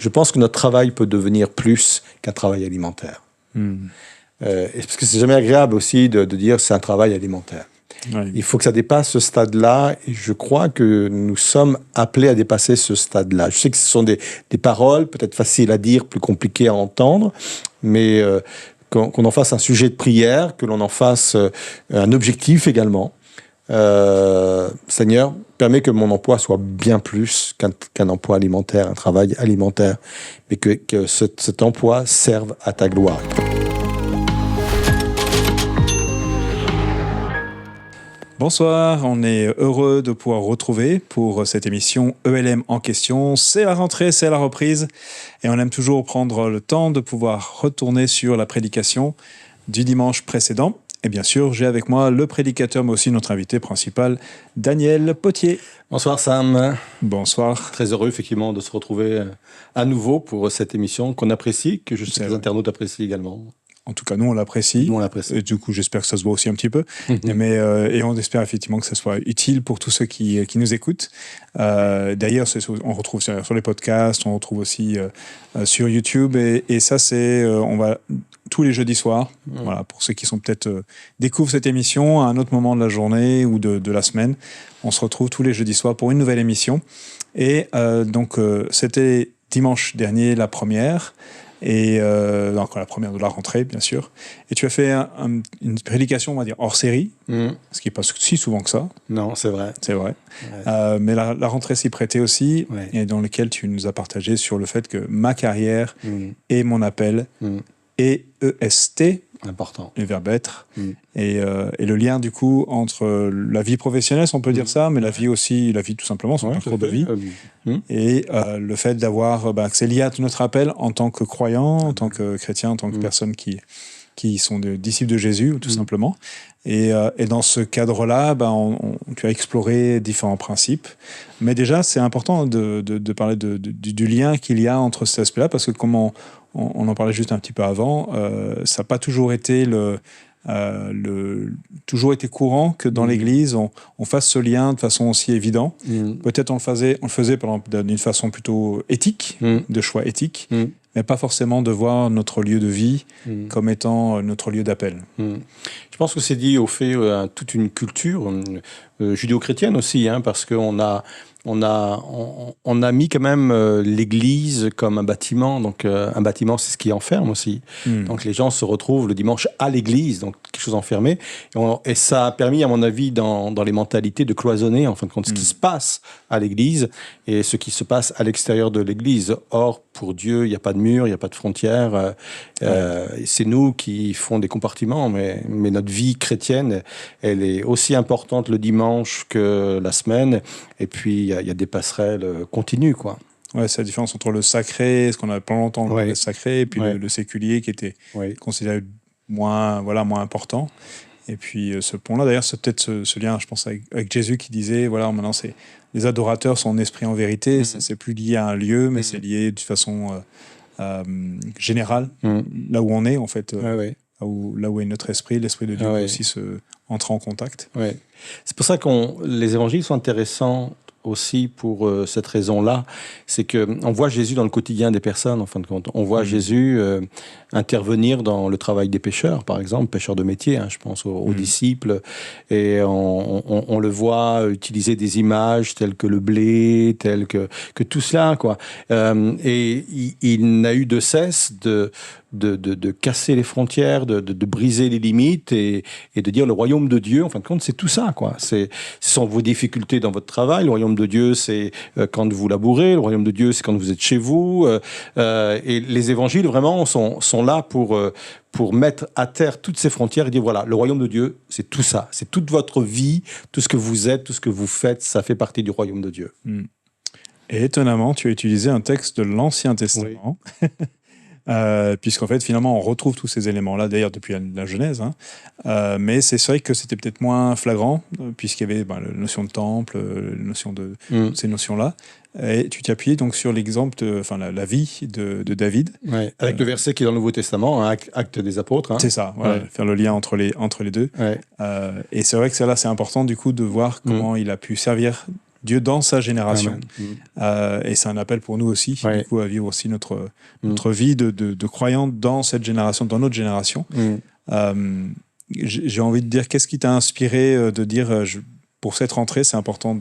Je pense que notre travail peut devenir plus qu'un travail alimentaire. Parce que c'est jamais agréable aussi de dire c'est un travail alimentaire. Ouais. Il faut que ça dépasse ce stade-là, et je crois que nous sommes appelés à dépasser ce stade-là. Je sais que ce sont des paroles peut-être faciles à dire, plus compliquées à entendre, mais qu'on en fasse un sujet de prière, que l'on en fasse un objectif également. Seigneur, permets que mon emploi soit bien plus qu'un emploi alimentaire, un travail alimentaire, mais que cet emploi serve à ta gloire. Bonsoir, on est heureux de pouvoir retrouver pour cette émission ELM en question. C'est la rentrée, c'est la reprise et on aime toujours prendre le temps de pouvoir retourner sur la prédication du dimanche précédent. Et bien sûr, j'ai avec moi le prédicateur, mais aussi notre invité principal, Daniel Potier. Bonsoir Sam. Bonsoir. Très heureux effectivement de se retrouver à nouveau pour cette émission qu'on apprécie, que je sais que les internautes apprécient également. En tout cas, nous, on l'apprécie. Nous, on l'apprécie. Et du coup, j'espère que ça se voit aussi un petit peu. Et on espère effectivement que ça soit utile pour tous ceux qui nous écoutent. D'ailleurs, on retrouve sur les podcasts, on retrouve aussi sur YouTube. Et ça, on va tous les jeudis soirs. Voilà, pour ceux qui sont peut-être découvrent cette émission à un autre moment de la journée ou de la semaine. On se retrouve tous les jeudis soirs pour une nouvelle émission. Et donc, c'était dimanche dernier la première. Et donc la première de la rentrée, bien sûr. Et tu as fait une prédication, on va dire, hors série, ce qui n'est pas si souvent que ça. Non, c'est vrai. C'est vrai. Ouais. Mais la rentrée s'y prêtait aussi, et dans lequel tu nous as partagé sur le fait que ma carrière et mon appel et EST, important. le verbe être, et le lien du coup entre la vie professionnelle, si on peut dire ça, mais la vie aussi, la vie tout simplement, son parcours de vie, et le fait d'avoir, que c'est lié à notre appel en tant que croyant, en tant que chrétien, en tant que personne qui sont des disciples de Jésus, tout simplement. Et dans ce cadre-là, tu as exploré différents principes. Mais déjà, c'est important de parler du lien qu'il y a entre cet aspect-là, parce que comme on en parlait juste un petit peu avant, ça n'a pas toujours été toujours été courant que dans l'Église, on fasse ce lien de façon aussi évidente. Peut-être on le faisait par exemple, d'une façon plutôt éthique, de choix éthique, mais pas forcément de voir notre lieu de vie comme étant notre lieu d'appel. Je pense que c'est dit au fait toute une culture judéo-chrétienne aussi, parce qu'on a mis quand même l'Église comme un bâtiment. Donc, un bâtiment, c'est ce qui enferme aussi. Donc, les gens se retrouvent le dimanche à l'Église, donc quelque chose enfermé. Et ça a permis, à mon avis, dans les mentalités, de cloisonner, en fin de compte, ce qui se passe à l'Église et ce qui se passe à l'extérieur de l'Église. Or, pour Dieu, il n'y a pas de mur, il n'y a pas de frontières. C'est nous qui font des compartiments, mais notre vie chrétienne, elle est aussi importante le dimanche que la semaine. Et puis, il y a des passerelles continues, quoi. Ouais, c'est la différence entre le sacré, ce qu'on a pendant longtemps le sacré, et puis le séculier qui était considéré moins important. Et puis ce pont-là, d'ailleurs, c'est peut-être ce lien, je pense, avec Jésus qui disait, voilà, maintenant, les adorateurs sont en esprit en vérité, c'est plus lié à un lieu, mais c'est lié de façon générale, là où on est, en fait, là où est notre esprit, l'esprit de Dieu peut aussi entrer en contact. C'est pour ça que les évangiles sont intéressants aussi pour cette raison-là, c'est qu'on voit Jésus dans le quotidien des personnes, en fin de compte. On voit Jésus intervenir dans le travail des pêcheurs, par exemple, pêcheurs de métier, je pense aux disciples, et on le voit utiliser des images telles que le blé, telles que tout cela, quoi. Et il n'a eu de cesse de casser les frontières, de briser les limites et de dire le royaume de Dieu, en fin de compte, c'est tout ça, quoi. Ce sont vos difficultés dans votre travail. Le royaume de Dieu, c'est quand vous labourez. Le royaume de Dieu, c'est quand vous êtes chez vous. Et les évangiles, vraiment, sont là pour mettre à terre toutes ces frontières et dire, voilà, le royaume de Dieu, c'est tout ça. C'est toute votre vie, tout ce que vous êtes, tout ce que vous faites, ça fait partie du royaume de Dieu. Et étonnamment, tu as utilisé un texte de l'Ancien Testament. Puisqu'en fait, finalement, on retrouve tous ces éléments-là, d'ailleurs, depuis la Genèse. Mais c'est vrai que c'était peut-être moins flagrant, puisqu'il y avait la notion de temple, la notion de ces notions-là. Et tu t'es appuyé donc sur l'exemple la vie de David. Avec le verset qui est dans le Nouveau Testament, Actes des Apôtres. C'est ça, faire le lien entre les deux. Et c'est vrai que là, c'est important, du coup, de voir comment il a pu servir Dieu dans sa génération. Amen. Et c'est un appel pour nous aussi, Ouais. du coup, à vivre aussi notre vie de croyants dans cette génération, dans notre génération. J'ai envie de dire, qu'est-ce qui t'a inspiré de dire, pour cette rentrée, c'est important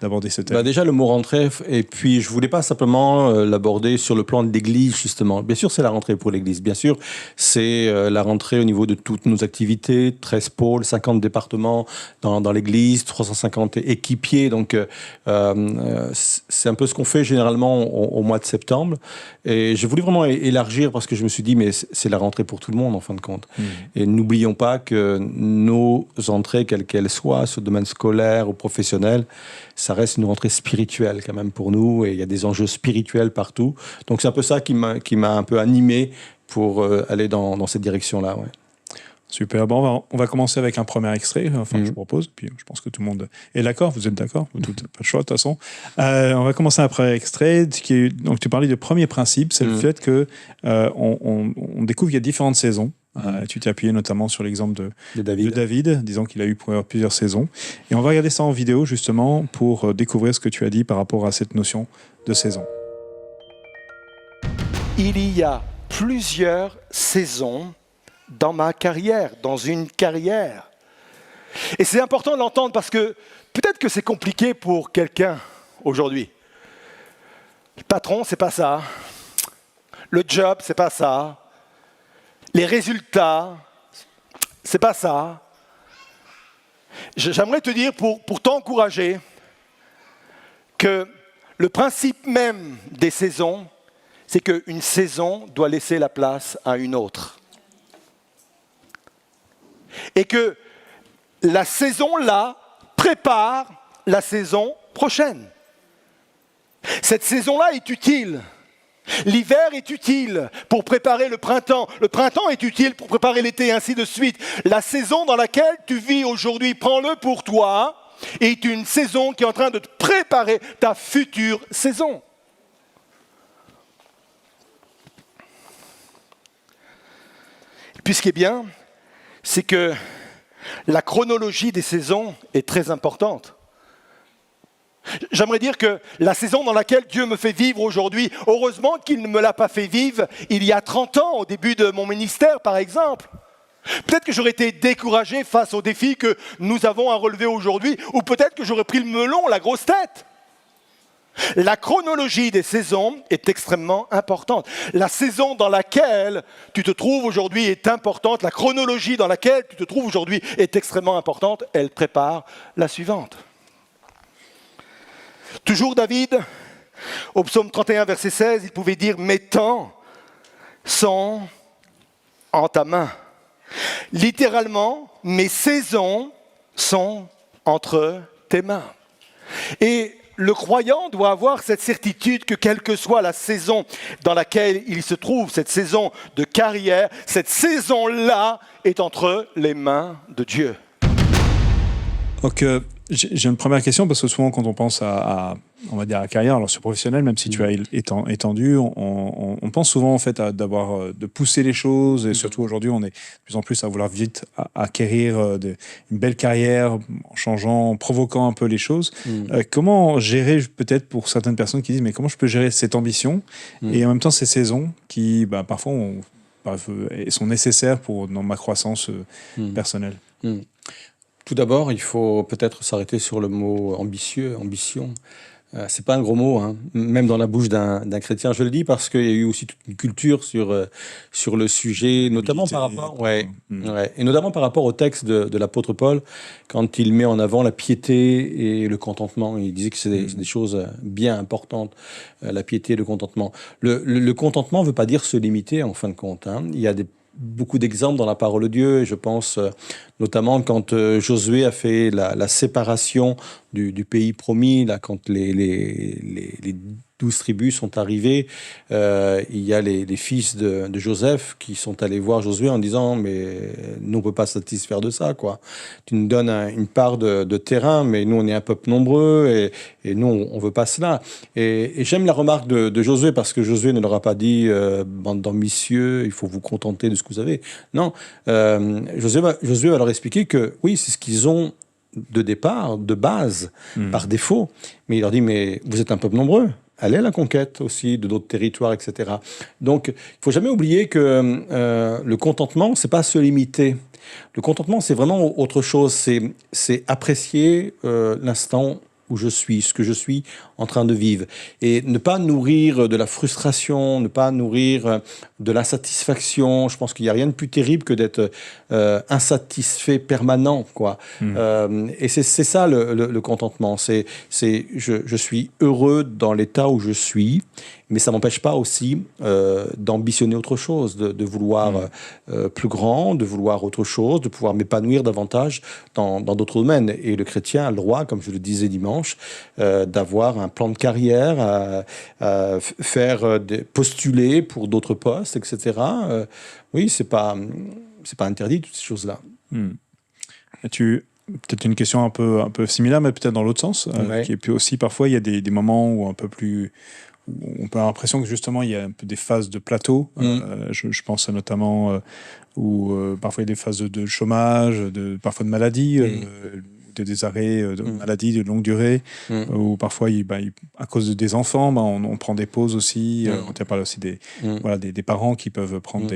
d'aborder ce thème? Déjà, le mot rentrée, et puis je voulais pas simplement l'aborder sur le plan de l'Église, justement. Bien sûr, c'est la rentrée pour l'Église. Bien sûr, c'est la rentrée au niveau de toutes nos activités, 13 pôles, 50 départements dans l'Église, 350 équipiers. Donc, c'est un peu ce qu'on fait généralement au mois de septembre. Et je voulais vraiment élargir parce que je me suis dit, mais c'est la rentrée pour tout le monde, en fin de compte. Et n'oublions pas que nos entrées, quelles qu'elles soient, sur le domaine scolaire ou professionnel, ça reste une rentrée spirituelle quand même pour nous, et il y a des enjeux spirituels partout. Donc c'est un peu ça qui m'a un peu animé pour aller dans cette direction-là. Ouais. Super. Bon, on va commencer avec un premier extrait, je propose, puis je pense que tout le monde est d'accord. Vous êtes d'accord? Pas de choix, de toute façon. On va commencer un premier extrait. Donc tu parlais du premier principe, c'est le fait que on découvre qu'il y a différentes saisons. Tu t'es appuyé notamment sur l'exemple de David, disons qu'il a eu plusieurs saisons. Et on va regarder ça en vidéo, justement, pour découvrir ce que tu as dit par rapport à cette notion de saison. Il y a plusieurs saisons dans ma carrière, dans une carrière. Et c'est important de l'entendre parce que peut-être que c'est compliqué pour quelqu'un aujourd'hui. Le patron, c'est pas ça. Le job, c'est pas ça. Les résultats, c'est pas ça. J'aimerais te dire, pour t'encourager, que le principe même des saisons, c'est qu'une saison doit laisser la place à une autre. Et que la saison-là prépare la saison prochaine. Cette saison-là est utile. L'hiver est utile pour préparer le printemps est utile pour préparer l'été, et ainsi de suite. La saison dans laquelle tu vis aujourd'hui, prends-le pour toi, est une saison qui est en train de te préparer ta future saison. Puis ce qui est bien, c'est que la chronologie des saisons est très importante. J'aimerais dire que la saison dans laquelle Dieu me fait vivre aujourd'hui, heureusement qu'il ne me l'a pas fait vivre il y a 30 ans, au début de mon ministère par exemple. Peut-être que j'aurais été découragé face aux défis que nous avons à relever aujourd'hui, ou peut-être que j'aurais pris le melon, la grosse tête. La chronologie des saisons est extrêmement importante. La saison dans laquelle tu te trouves aujourd'hui est importante. La chronologie dans laquelle tu te trouves aujourd'hui est extrêmement importante. Elle prépare la suivante. Toujours David, au psaume 31, verset 16, il pouvait dire « Mes temps sont en ta main ». Littéralement, mes saisons sont entre tes mains. Et le croyant doit avoir cette certitude que quelle que soit la saison dans laquelle il se trouve, cette saison de carrière, cette saison-là est entre les mains de Dieu. Donc, j'ai une première question, parce que souvent, quand on pense on va dire, à la carrière, alors sur professionnel, même si tu as étendu, on pense souvent en fait de pousser les choses, et surtout aujourd'hui, on est de plus en plus à vouloir vite acquérir une belle carrière, en changeant, en provoquant un peu les choses. Comment gérer, peut-être pour certaines personnes qui disent, mais comment je peux gérer cette ambition et en même temps ces saisons qui, parfois, sont nécessaires dans ma croissance personnelle? Tout d'abord, il faut peut-être s'arrêter sur le mot ambition. C'est pas un gros mot, hein, même dans la bouche d'un chrétien. Je le dis parce qu'il y a eu aussi toute une culture sur le sujet, notamment par rapport, et notamment par rapport au texte de l'apôtre Paul, quand il met en avant la piété et le contentement. Il disait que c'est des choses bien importantes, la piété et le contentement. Le contentement ne veut pas dire se limiter, en fin de compte. Hein. Il y a beaucoup d'exemples dans la parole de Dieu, et je pense notamment quand Josué a fait la séparation du pays promis, là, quand les 12 tribus sont arrivées, il y a les fils de Joseph qui sont allés voir Josué en disant « mais nous on ne peut pas satisfaire de ça, quoi. Tu nous donnes une part de terrain, mais nous on est un peuple nombreux et nous on ne veut pas cela ». Et j'aime la remarque de Josué, parce que Josué ne leur a pas dit « bande d'ambitieux, il faut vous contenter de ce que vous avez ». Non, Josué va leur expliquer que oui, c'est ce qu'ils ont de départ, de base, par défaut. Mais il leur dit, mais vous êtes un peuple nombreux. Allez à la conquête aussi de d'autres territoires, etc. Donc, il ne faut jamais oublier que le contentement, c'est pas se limiter. Le contentement, c'est vraiment autre chose. C'est apprécier l'instant où je suis, ce que je suis en train de vivre. Et ne pas nourrir de la frustration, ne pas nourrir de l'insatisfaction. Je pense qu'il n'y a rien de plus terrible que d'être insatisfait permanent, quoi. Et c'est ça le contentement. Je suis heureux dans l'état où je suis, mais ça ne m'empêche pas aussi d'ambitionner autre chose, de vouloir plus grand, de vouloir autre chose, de pouvoir m'épanouir davantage dans d'autres domaines. Et le chrétien a le droit, comme je le disais dimanche, d'avoir un plan de carrière, postuler pour d'autres postes, etc. Oui, c'est pas interdit, toutes ces choses-là. Peut-être une question un peu similaire, mais peut-être dans l'autre sens. Et puis aussi, parfois, il y a des moments où on peut avoir l'impression que justement, il y a un peu des phases de plateau. Je pense notamment où parfois il y a des phases de chômage, parfois de maladie, des arrêts de maladie de longue durée, où parfois, à cause des enfants, on prend des pauses aussi. On tient parlé aussi des parents qui peuvent prendre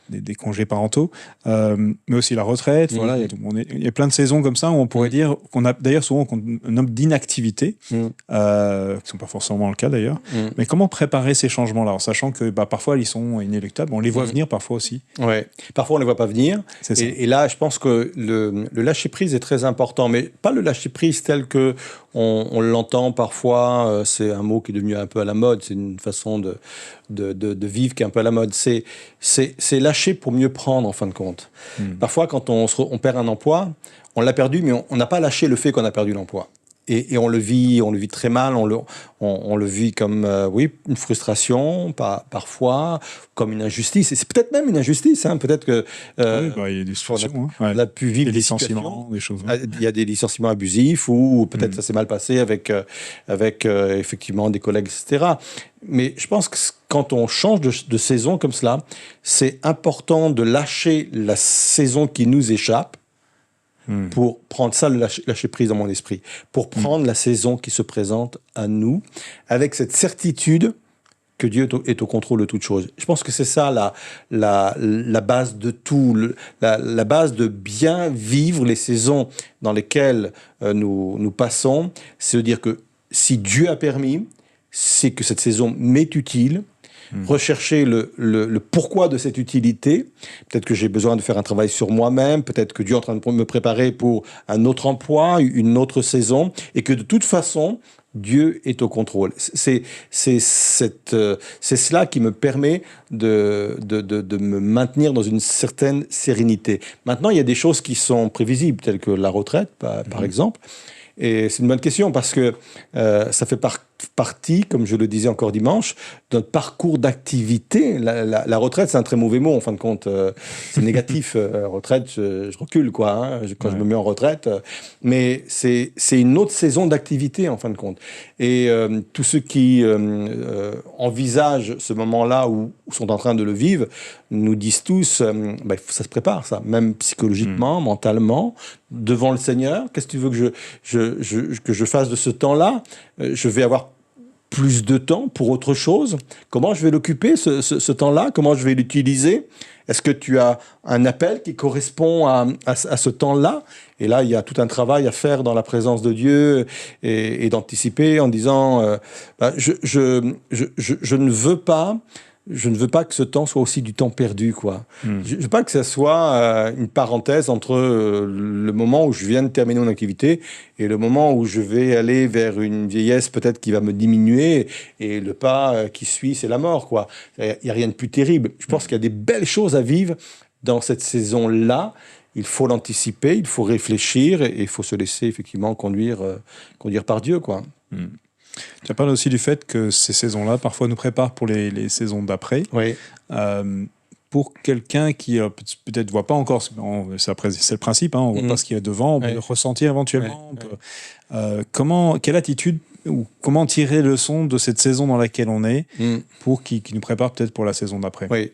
des congés parentaux, mais aussi la retraite. Voilà, il y a plein de saisons comme ça où on pourrait dire qu'on a d'ailleurs souvent qu'on nomme d'inactivité, qui ne sont pas forcément le cas d'ailleurs. Mais comment préparer ces changements-là, en sachant que parfois ils sont inéluctables, on les voit venir parfois aussi. Ouais, parfois on ne les voit pas venir. Et là, je pense que le lâcher-prise est très important, mais pas le lâcher-prise tel que on l'entend parfois. C'est un mot qui est devenu un peu à la mode, c'est une façon de vivre qui est un peu à la mode. C'est lâcher pour mieux prendre, en fin de compte. Parfois, quand on perd un emploi, on l'a perdu, mais on n'a pas lâché le fait qu'on a perdu l'emploi. Et on le vit très mal, on le vit comme une frustration, parfois, comme une injustice. Et c'est peut-être même une injustice, hein. Peut-être que il y a des situations, on a pu vivre des licenciements, des choses. Il y a des licenciements abusifs, ou peut-être ça s'est mal passé avec effectivement des collègues, etc. Mais je pense que quand on change de saison comme cela, c'est important de lâcher la saison qui nous échappe, pour prendre ça, le lâcher prise dans mon esprit, pour prendre la saison qui se présente à nous, avec cette certitude que Dieu est au contrôle de toutes choses. Je pense que c'est ça la base de tout, la base de bien vivre les saisons dans lesquelles nous passons, c'est de dire que si Dieu a permis, c'est que cette saison m'est utile. Rechercher le pourquoi de cette utilité. Peut-être que j'ai besoin de faire un travail sur moi-même, peut-être que Dieu est en train de me préparer pour un autre emploi, une autre saison, et que de toute façon, Dieu est au contrôle. C'est cela qui me permet de me maintenir dans une certaine sérénité. Maintenant, il y a des choses qui sont prévisibles, telles que la retraite, par exemple. Et c'est une bonne question parce que ça fait partie, comme je le disais encore dimanche, de notre parcours d'activité. La retraite, c'est un très mauvais mot, en fin de compte. C'est négatif. Retraite, je recule, quoi, hein, quand je me mets en retraite. Mais c'est une autre saison d'activité, en fin de compte. Et tous ceux qui envisagent ce moment-là ou sont en train de le vivre, nous disent tous, ça se prépare, ça. Même psychologiquement, mentalement, devant le Seigneur. Qu'est-ce que tu veux que je fasse de ce temps-là? Je vais avoir plus de temps pour autre chose. Comment je vais l'occuper, ce temps-là? Comment je vais l'utiliser? Est-ce que tu as un appel qui correspond à ce temps-là? Et là, il y a tout un travail à faire dans la présence de Dieu et d'anticiper en disant je ne veux pas que ce temps soit aussi du temps perdu, quoi. Je ne veux pas que ça soit une parenthèse entre le moment où je viens de terminer mon activité et le moment où je vais aller vers une vieillesse peut-être qui va me diminuer, et le pas qui suit, c'est la mort, quoi. Il n'y a rien de plus terrible. Je pense qu'il y a des belles choses à vivre dans cette saison-là. Il faut l'anticiper, il faut réfléchir et il faut se laisser effectivement conduire par Dieu, quoi. Tu as parlé aussi du fait que ces saisons-là, parfois, nous préparent pour les saisons d'après. Oui. Pour quelqu'un qui peut-être ne voit pas encore, c'est le principe, hein, on ne voit pas ce qu'il y a devant, on peut le ressentir éventuellement. Quelle attitude ou comment tirer leçon de cette saison dans laquelle on est pour qui nous prépare peut-être pour la saison d'après? Oui.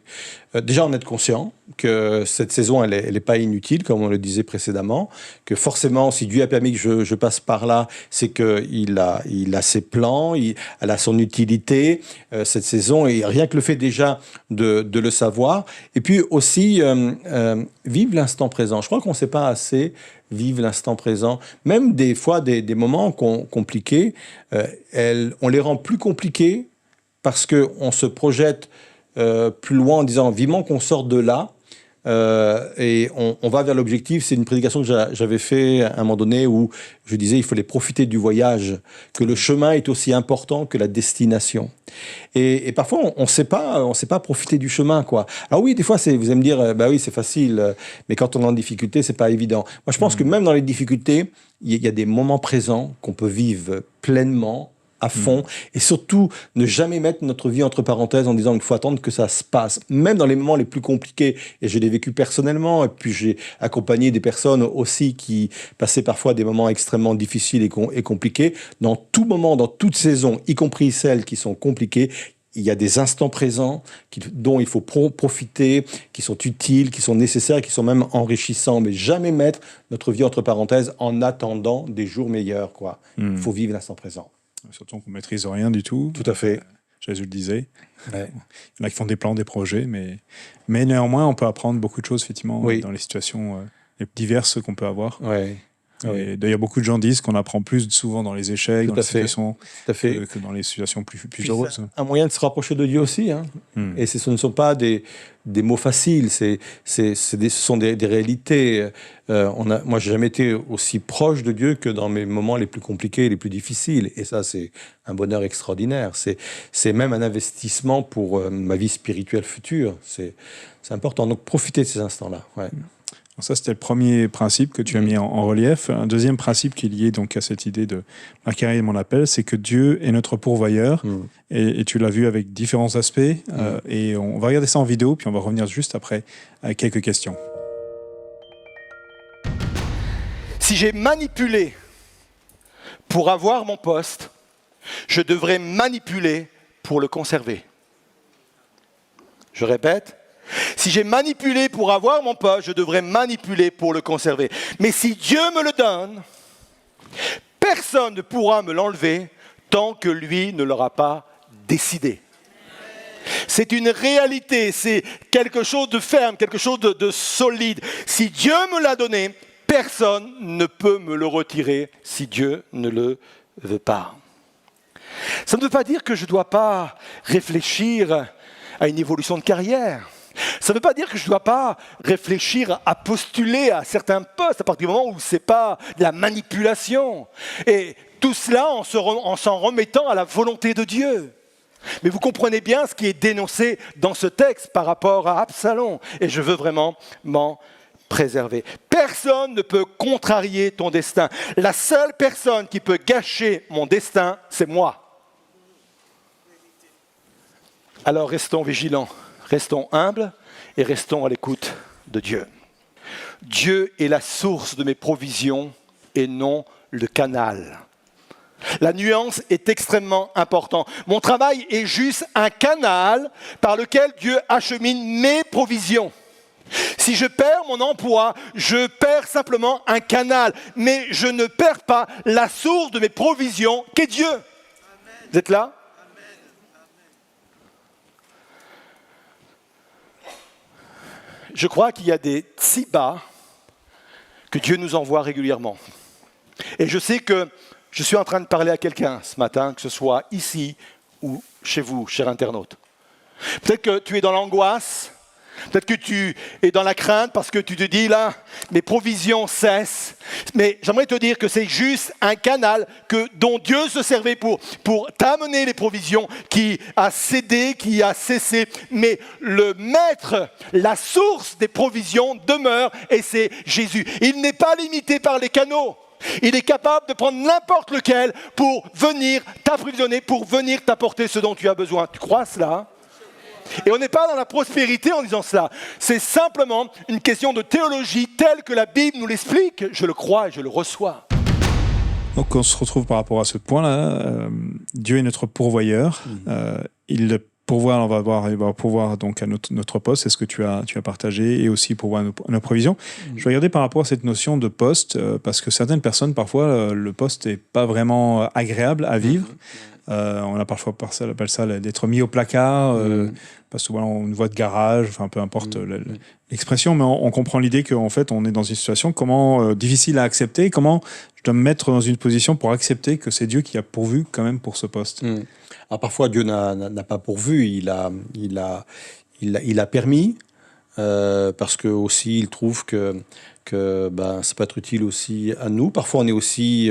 Déjà, en être conscient. que cette saison, elle est pas inutile, comme on le disait précédemment, que forcément, si Dieu a permis que je passe par là, c'est qu'il a ses plans, elle a son utilité, cette saison, et rien que le fait déjà de le savoir. Et puis aussi, vivre l'instant présent. Je crois qu'on ne sait pas assez vivre l'instant présent. Même des fois, des moments compliqués, on les rend plus compliqués parce qu'on se projette plus loin en disant vivement qu'on sorte de là et on va vers l'objectif. C'est une prédication que j'avais fait à un moment donné où je disais il fallait profiter du voyage, que le chemin est aussi important que la destination. Et parfois on sait pas profiter du chemin, quoi. Alors oui, des fois vous allez me dire bah oui, c'est facile, mais quand on est en difficulté, c'est pas évident. Moi je pense que même dans les difficultés, il y a des moments présents qu'on peut vivre pleinement, à fond, et surtout ne jamais mettre notre vie entre parenthèses en disant qu'il faut attendre que ça se passe, même dans les moments les plus compliqués. Et je l'ai vécu personnellement, et puis j'ai accompagné des personnes aussi qui passaient parfois des moments extrêmement difficiles et compliqués. Dans tout moment, dans toute saison, y compris celles qui sont compliquées, il y a des instants présents dont il faut profiter, qui sont utiles, qui sont nécessaires, qui sont même enrichissants, mais jamais mettre notre vie entre parenthèses en attendant des jours meilleurs, quoi. Il faut vivre l'instant présent. Surtout qu'on ne maîtrise rien du tout. Tout à fait. Jésus le disait. Ouais. Il y en a qui font des plans, des projets, mais néanmoins, on peut apprendre beaucoup de choses, effectivement, dans les situations diverses qu'on peut avoir. Ouais. Et d'ailleurs, beaucoup de gens disent qu'on apprend plus souvent dans les échecs, dans les situations, que dans les situations plus heureuses. C'est un moyen de se rapprocher de Dieu aussi. Hein. Et ce ne sont pas des mots faciles, ce sont des réalités. Moi, je n'ai jamais été aussi proche de Dieu que dans mes moments les plus compliqués et les plus difficiles. Et ça, c'est un bonheur extraordinaire. C'est même un investissement pour ma vie spirituelle future. C'est important. Donc, profitez de ces instants-là. Ouais. Ça, c'était le premier principe que tu as mis en relief. Un deuxième principe qui est lié donc à cette idée de ma carrière et mon appel, c'est que Dieu est notre pourvoyeur. Et tu l'as vu avec différents aspects. Et on va regarder ça en vidéo, puis on va revenir juste après avec quelques questions. Si j'ai manipulé pour avoir mon poste, je devrais manipuler pour le conserver. Je répète. Si j'ai manipulé pour avoir mon poste, je devrais manipuler pour le conserver. Mais si Dieu me le donne, personne ne pourra me l'enlever tant que lui ne l'aura pas décidé. C'est une réalité, c'est quelque chose de ferme, quelque chose de solide. Si Dieu me l'a donné, personne ne peut me le retirer si Dieu ne le veut pas. Ça ne veut pas dire que je ne dois pas réfléchir à une évolution de carrière. Ça ne veut pas dire que je ne dois pas réfléchir à postuler à certains postes à partir du moment où ce n'est pas de la manipulation. Et tout cela en s'en remettant à la volonté de Dieu. Mais vous comprenez bien ce qui est dénoncé dans ce texte par rapport à Absalom. Et je veux vraiment m'en préserver. Personne ne peut contrarier ton destin. La seule personne qui peut gâcher mon destin, c'est moi. Alors restons vigilants. Restons humbles et restons à l'écoute de Dieu. Dieu est la source de mes provisions et non le canal. La nuance est extrêmement importante. Mon travail est juste un canal par lequel Dieu achemine mes provisions. Si je perds mon emploi, je perds simplement un canal, mais je ne perds pas la source de mes provisions qu'est Dieu. Amen. Vous êtes là ? Je crois qu'il y a des tzibas que Dieu nous envoie régulièrement. Et je sais que je suis en train de parler à quelqu'un ce matin, que ce soit ici ou chez vous, cher internaute. Peut-être que tu es dans l'angoisse, peut-être que tu es dans la crainte parce que tu te dis là, mes provisions cessent. Mais j'aimerais te dire que c'est juste un canal dont Dieu se servait pour t'amener les provisions, qui a cédé, qui a cessé. Mais le maître, la source des provisions demeure et c'est Jésus. Il n'est pas limité par les canaux. Il est capable de prendre n'importe lequel pour venir t'approvisionner, pour venir t'apporter ce dont tu as besoin. Tu crois cela ? Et on n'est pas dans la prospérité en disant cela. C'est simplement une question de théologie telle que la Bible nous l'explique. Je le crois et je le reçois. Donc on se retrouve par rapport à ce point-là. Dieu est notre pourvoyeur. Il pourvoir, on va pourvoir donc à notre poste, c'est ce que tu as partagé, et aussi pourvoir nos provisions. Je vais regarder par rapport à cette notion de poste, parce que certaines personnes, parfois, le poste n'est pas vraiment agréable à vivre. On a parfois, on appelle ça d'être mis au placard, parce que voilà, on a une voie de garage, enfin peu importe l'expression, mais on comprend l'idée qu'en fait on est dans une situation difficile à accepter. Comment je dois me mettre dans une position pour accepter que c'est Dieu qui a pourvu quand même pour ce poste. Alors parfois Dieu n'a pas pourvu, il a permis, parce que aussi il trouve que ça peut être utile aussi à nous. Parfois, on est aussi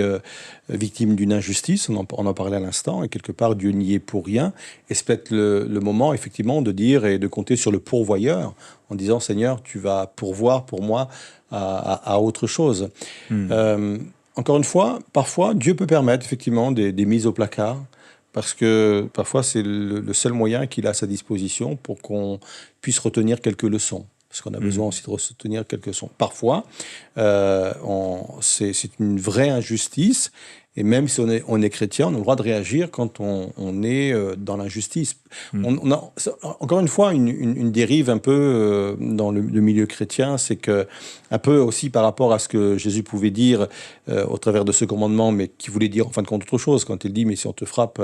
victime d'une injustice, on en parlait à l'instant, et quelque part, Dieu n'y est pour rien. Et c'est peut-être le moment, effectivement, de dire et de compter sur le pourvoyeur, en disant, Seigneur, tu vas pourvoir pour moi à autre chose. Encore une fois, parfois, Dieu peut permettre, effectivement, des mises au placard, parce que parfois, c'est le seul moyen qu'il a à sa disposition pour qu'on puisse retenir quelques leçons. Parce qu'on a besoin aussi de retenir quelques leçons. Parfois, c'est une vraie injustice. Et même si on est chrétien, on a le droit de réagir quand on est dans l'injustice. On a, encore une fois, une dérive un peu dans le milieu chrétien, c'est que, un peu aussi par rapport à ce que Jésus pouvait dire au travers de ce commandement, mais qui voulait dire en fin de compte autre chose, quand il dit « mais si on te frappe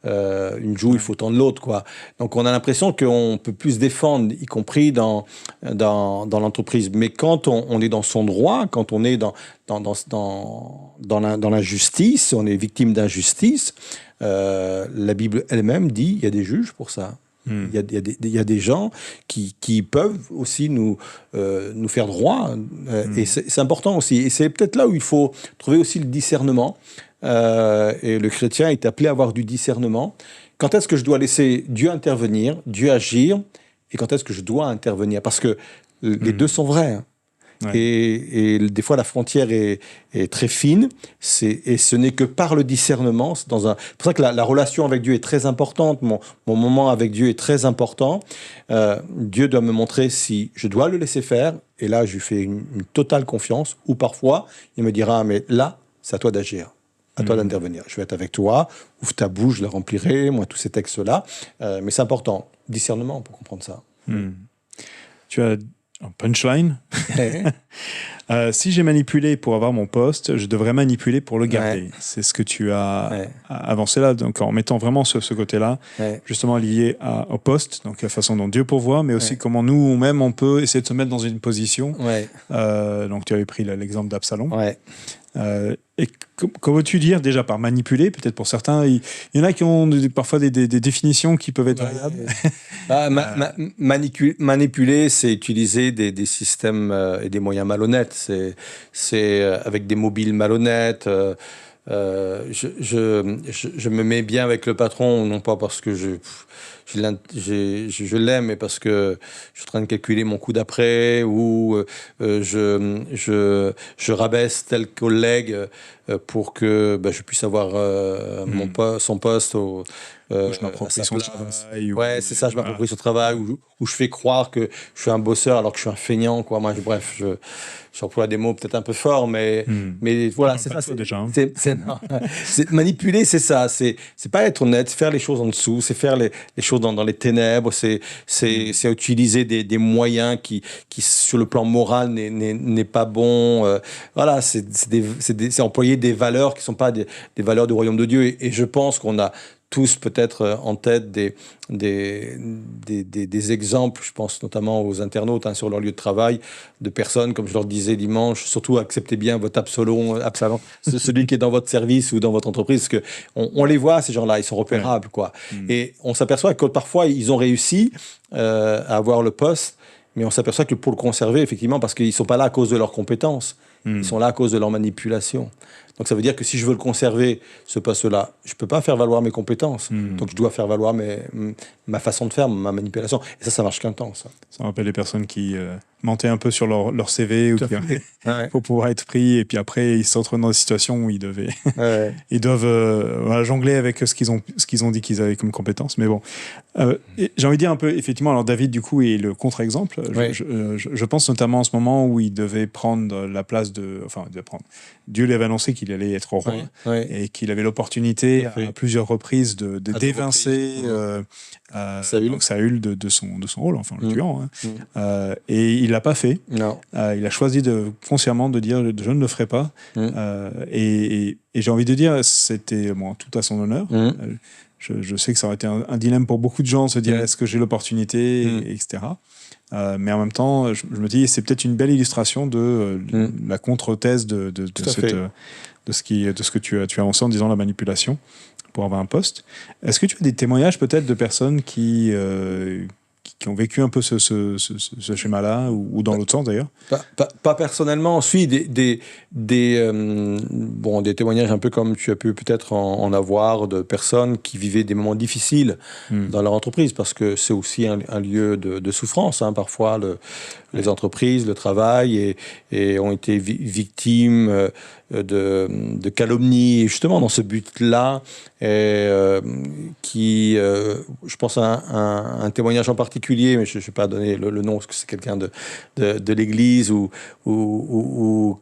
une joue, il faut tendre l'autre ». Donc on a l'impression qu'on peut plus se défendre, y compris dans l'entreprise. Mais quand on est dans son droit, quand on est dans l'injustice, on est victime d'injustice, la Bible elle-même dit il y a des juges pour ça. Il y a des gens qui peuvent aussi nous faire droit. Et c'est important aussi. Et c'est peut-être là où il faut trouver aussi le discernement. Et le chrétien est appelé à avoir du discernement. Quand est-ce que je dois laisser Dieu intervenir, Dieu agir, et quand est-ce que je dois intervenir? Parce que les deux sont vrais. Hein. Ouais. Et des fois, la frontière est très fine, et ce n'est que par le discernement. C'est pour ça que la relation avec Dieu est très importante. Mon moment avec Dieu est très important. Dieu doit me montrer si je dois le laisser faire, et là, je lui fais une totale confiance, ou parfois, il me dira, mais là, c'est à toi d'agir. À toi d'intervenir. Je vais être avec toi, ouvre ta bouche, je la remplirai, moi, tous ces textes-là. Mais c'est important. Discernement pour comprendre ça. Tu as un punchline. Si j'ai manipulé pour avoir mon poste, je devrais manipuler pour le garder. Ouais. C'est ce que tu as avancé là, donc en mettant vraiment ce côté-là, justement lié au poste, donc la façon dont Dieu pourvoit, mais aussi comment nous-mêmes on peut essayer de se mettre dans une position. Donc tu avais pris l'exemple d'Absalom. Et comment tu dire déjà par manipuler, peut-être pour certains, il y en a qui ont parfois des définitions qui peuvent être variables. Manipuler, c'est utiliser des systèmes et des moyens malhonnêtes. C'est avec des mobiles malhonnêtes. Je me mets bien avec le patron, non pas parce que je l'aime, mais parce que je suis en train de calculer mon coup d'après, ou je rabaisse tel collègue pour que je puisse avoir son poste je m'approprie son travail. C'est ça, je m'approprie son travail, ou je fais croire que je suis un bosseur alors que je suis un feignant, quoi. Moi, bref, j'emploie des mots peut-être un peu forts, mais voilà, c'est ça. Déjà. Manipuler, c'est ça. C'est pas être honnête, c'est faire les choses en dessous, c'est faire les choses dans les ténèbres, c'est utiliser des moyens qui sur le plan moral n'est pas bon. Voilà, c'est employer des valeurs qui sont pas des valeurs du royaume de Dieu. Et je pense qu'on a tous peut-être en tête des exemples, je pense notamment aux internautes sur leur lieu de travail, de personnes, comme je leur disais dimanche, surtout acceptez bien votre Absalom, celui qui est dans votre service ou dans votre entreprise, parce qu'on les voit, ces gens-là, ils sont repérables, quoi. Et on s'aperçoit que parfois, ils ont réussi à avoir le poste, mais on s'aperçoit que pour le conserver, effectivement, parce qu'ils ne sont pas là à cause de leurs compétences, ils sont là à cause de leur manipulation. Donc ça veut dire que si je veux le conserver, ce poste-là, je ne peux pas faire valoir mes compétences. Donc je dois faire valoir ma façon de faire, ma manipulation. Et ça marche qu'un temps, ça. Ça rappelle les personnes qui mentaient un peu sur leur CV pour pouvoir être pris. Et puis après, ils se retrouvent dans des situations où ils doivent jongler avec ce qu'ils ont dit qu'ils avaient comme compétences. Mais bon, J'ai envie de dire un peu, effectivement, alors David, du coup, est le contre-exemple. Oui. Je pense notamment en ce moment où il devait prendre la place de... Enfin, il devait prendre... Dieu lui avait annoncé qu'il allait être roi et qu'il avait l'opportunité à plusieurs reprises d'évincer Saül de son rôle, enfin, le tuant. Hein. Et il l'a pas fait. Non. Il a choisi foncièrement de dire « je ne le ferai pas ». Et j'ai envie de dire, c'était tout à son honneur. Je sais que ça aurait été un dilemme pour beaucoup de gens, se dire est-ce que j'ai l'opportunité, etc. Mais en même temps, je me dis c'est peut-être une belle illustration de la contre-thèse de ce que tu as avancé en disant la manipulation pour avoir un poste. Est-ce que tu as des témoignages peut-être de personnes qui ont vécu un peu ce schéma-là, ou dans l'autre sens d'ailleurs? Pas personnellement. Si, des témoignages un peu comme tu as pu peut-être en avoir, de personnes qui vivaient des moments difficiles dans leur entreprise, parce que c'est aussi un lieu de souffrance, hein, parfois, les entreprises, le travail, et ont été victimes de calomnies, justement dans ce but-là, je pense à un témoignage en particulier, mais je ne vais pas donner le nom, parce que c'est quelqu'un de l'Église, ou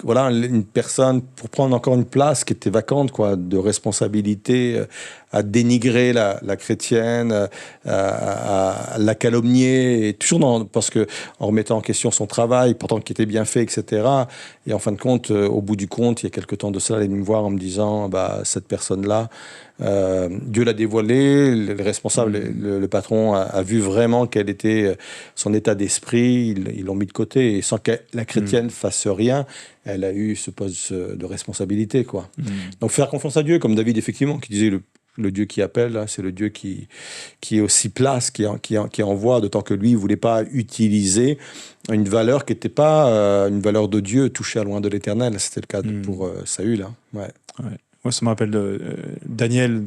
voilà, une personne, pour prendre encore une place qui était vacante, quoi, de responsabilité, à dénigrer la chrétienne, à la calomnier, et toujours parce que en remettant en question son travail, pourtant qui était bien fait, etc. Et en fin de compte, au bout du compte, il y a quelque temps de cela, elle est venue me voir en me disant, cette personne-là, Dieu l'a dévoilé, le responsable, le patron a vu vraiment quel était son état d'esprit, ils l'ont mis de côté, et sans que la chrétienne fasse rien, elle a eu ce poste de responsabilité, quoi. Donc faire confiance à Dieu, comme David, effectivement, qui disait le Dieu qui appelle, c'est le Dieu qui est aussi place, qui envoie, d'autant que lui, il ne voulait pas utiliser une valeur qui n'était pas une valeur de Dieu touchée à loin de l'éternel. C'était le cas pour Saül. Hein. Ouais. Moi, ça me rappelle Daniel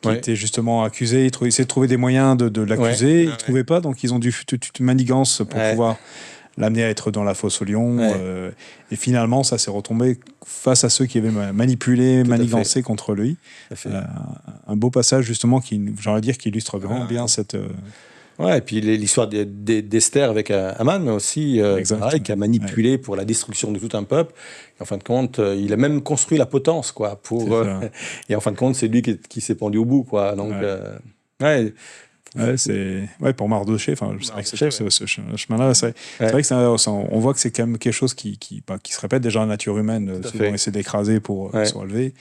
qui était justement accusé. Il essayait de trouver des moyens de l'accuser. Ils ne trouvaient pas, donc ils ont dû toute une manigance pour pouvoir l'amener à être dans la fosse au lion. Et finalement, ça s'est retombé face à ceux qui avaient manipulé, manigancé contre lui. Un beau passage, justement, qui illustre vraiment bien cette... Ouais, et puis l'histoire d'Esther avec Aman aussi, pareil, qui a manipulé pour la destruction de tout un peuple. Et en fin de compte, il a même construit la potence, quoi. Et en fin de compte, c'est lui qui s'est pendu au bout, quoi. Donc, pour Mardoché, enfin, c'est vrai que ce chemin-là, c'est vrai que on voit que c'est quand même quelque chose qui se répète déjà en nature humaine. Souvent, on essaie d'écraser pour se relever.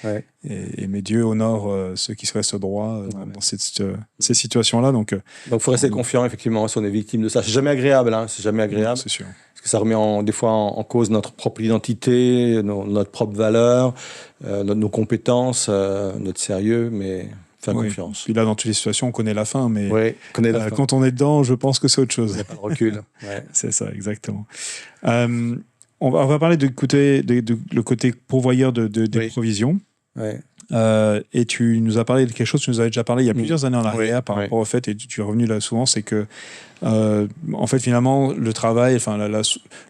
Mais Dieu honore ceux qui se restent droits dans ces situations-là. Donc, il faut rester confiant, effectivement, si on est victime de ça. C'est jamais agréable, hein, c'est jamais agréable. C'est sûr. Parce que ça remet des fois en cause notre propre identité, notre propre valeur, nos compétences, notre sérieux, mais... confiance. Puis là, dans toutes les situations, on connaît la fin, mais fin. Quand on est dedans, je pense que c'est autre chose. Il n'y a pas de recul. C'est ça, exactement. On va parler le côté pourvoyeur des provisions. Et tu nous as parlé de quelque chose, tu nous avais déjà parlé il y a plusieurs années en arrière par rapport au fait, et tu es revenu là souvent, c'est que en fait finalement le travail, enfin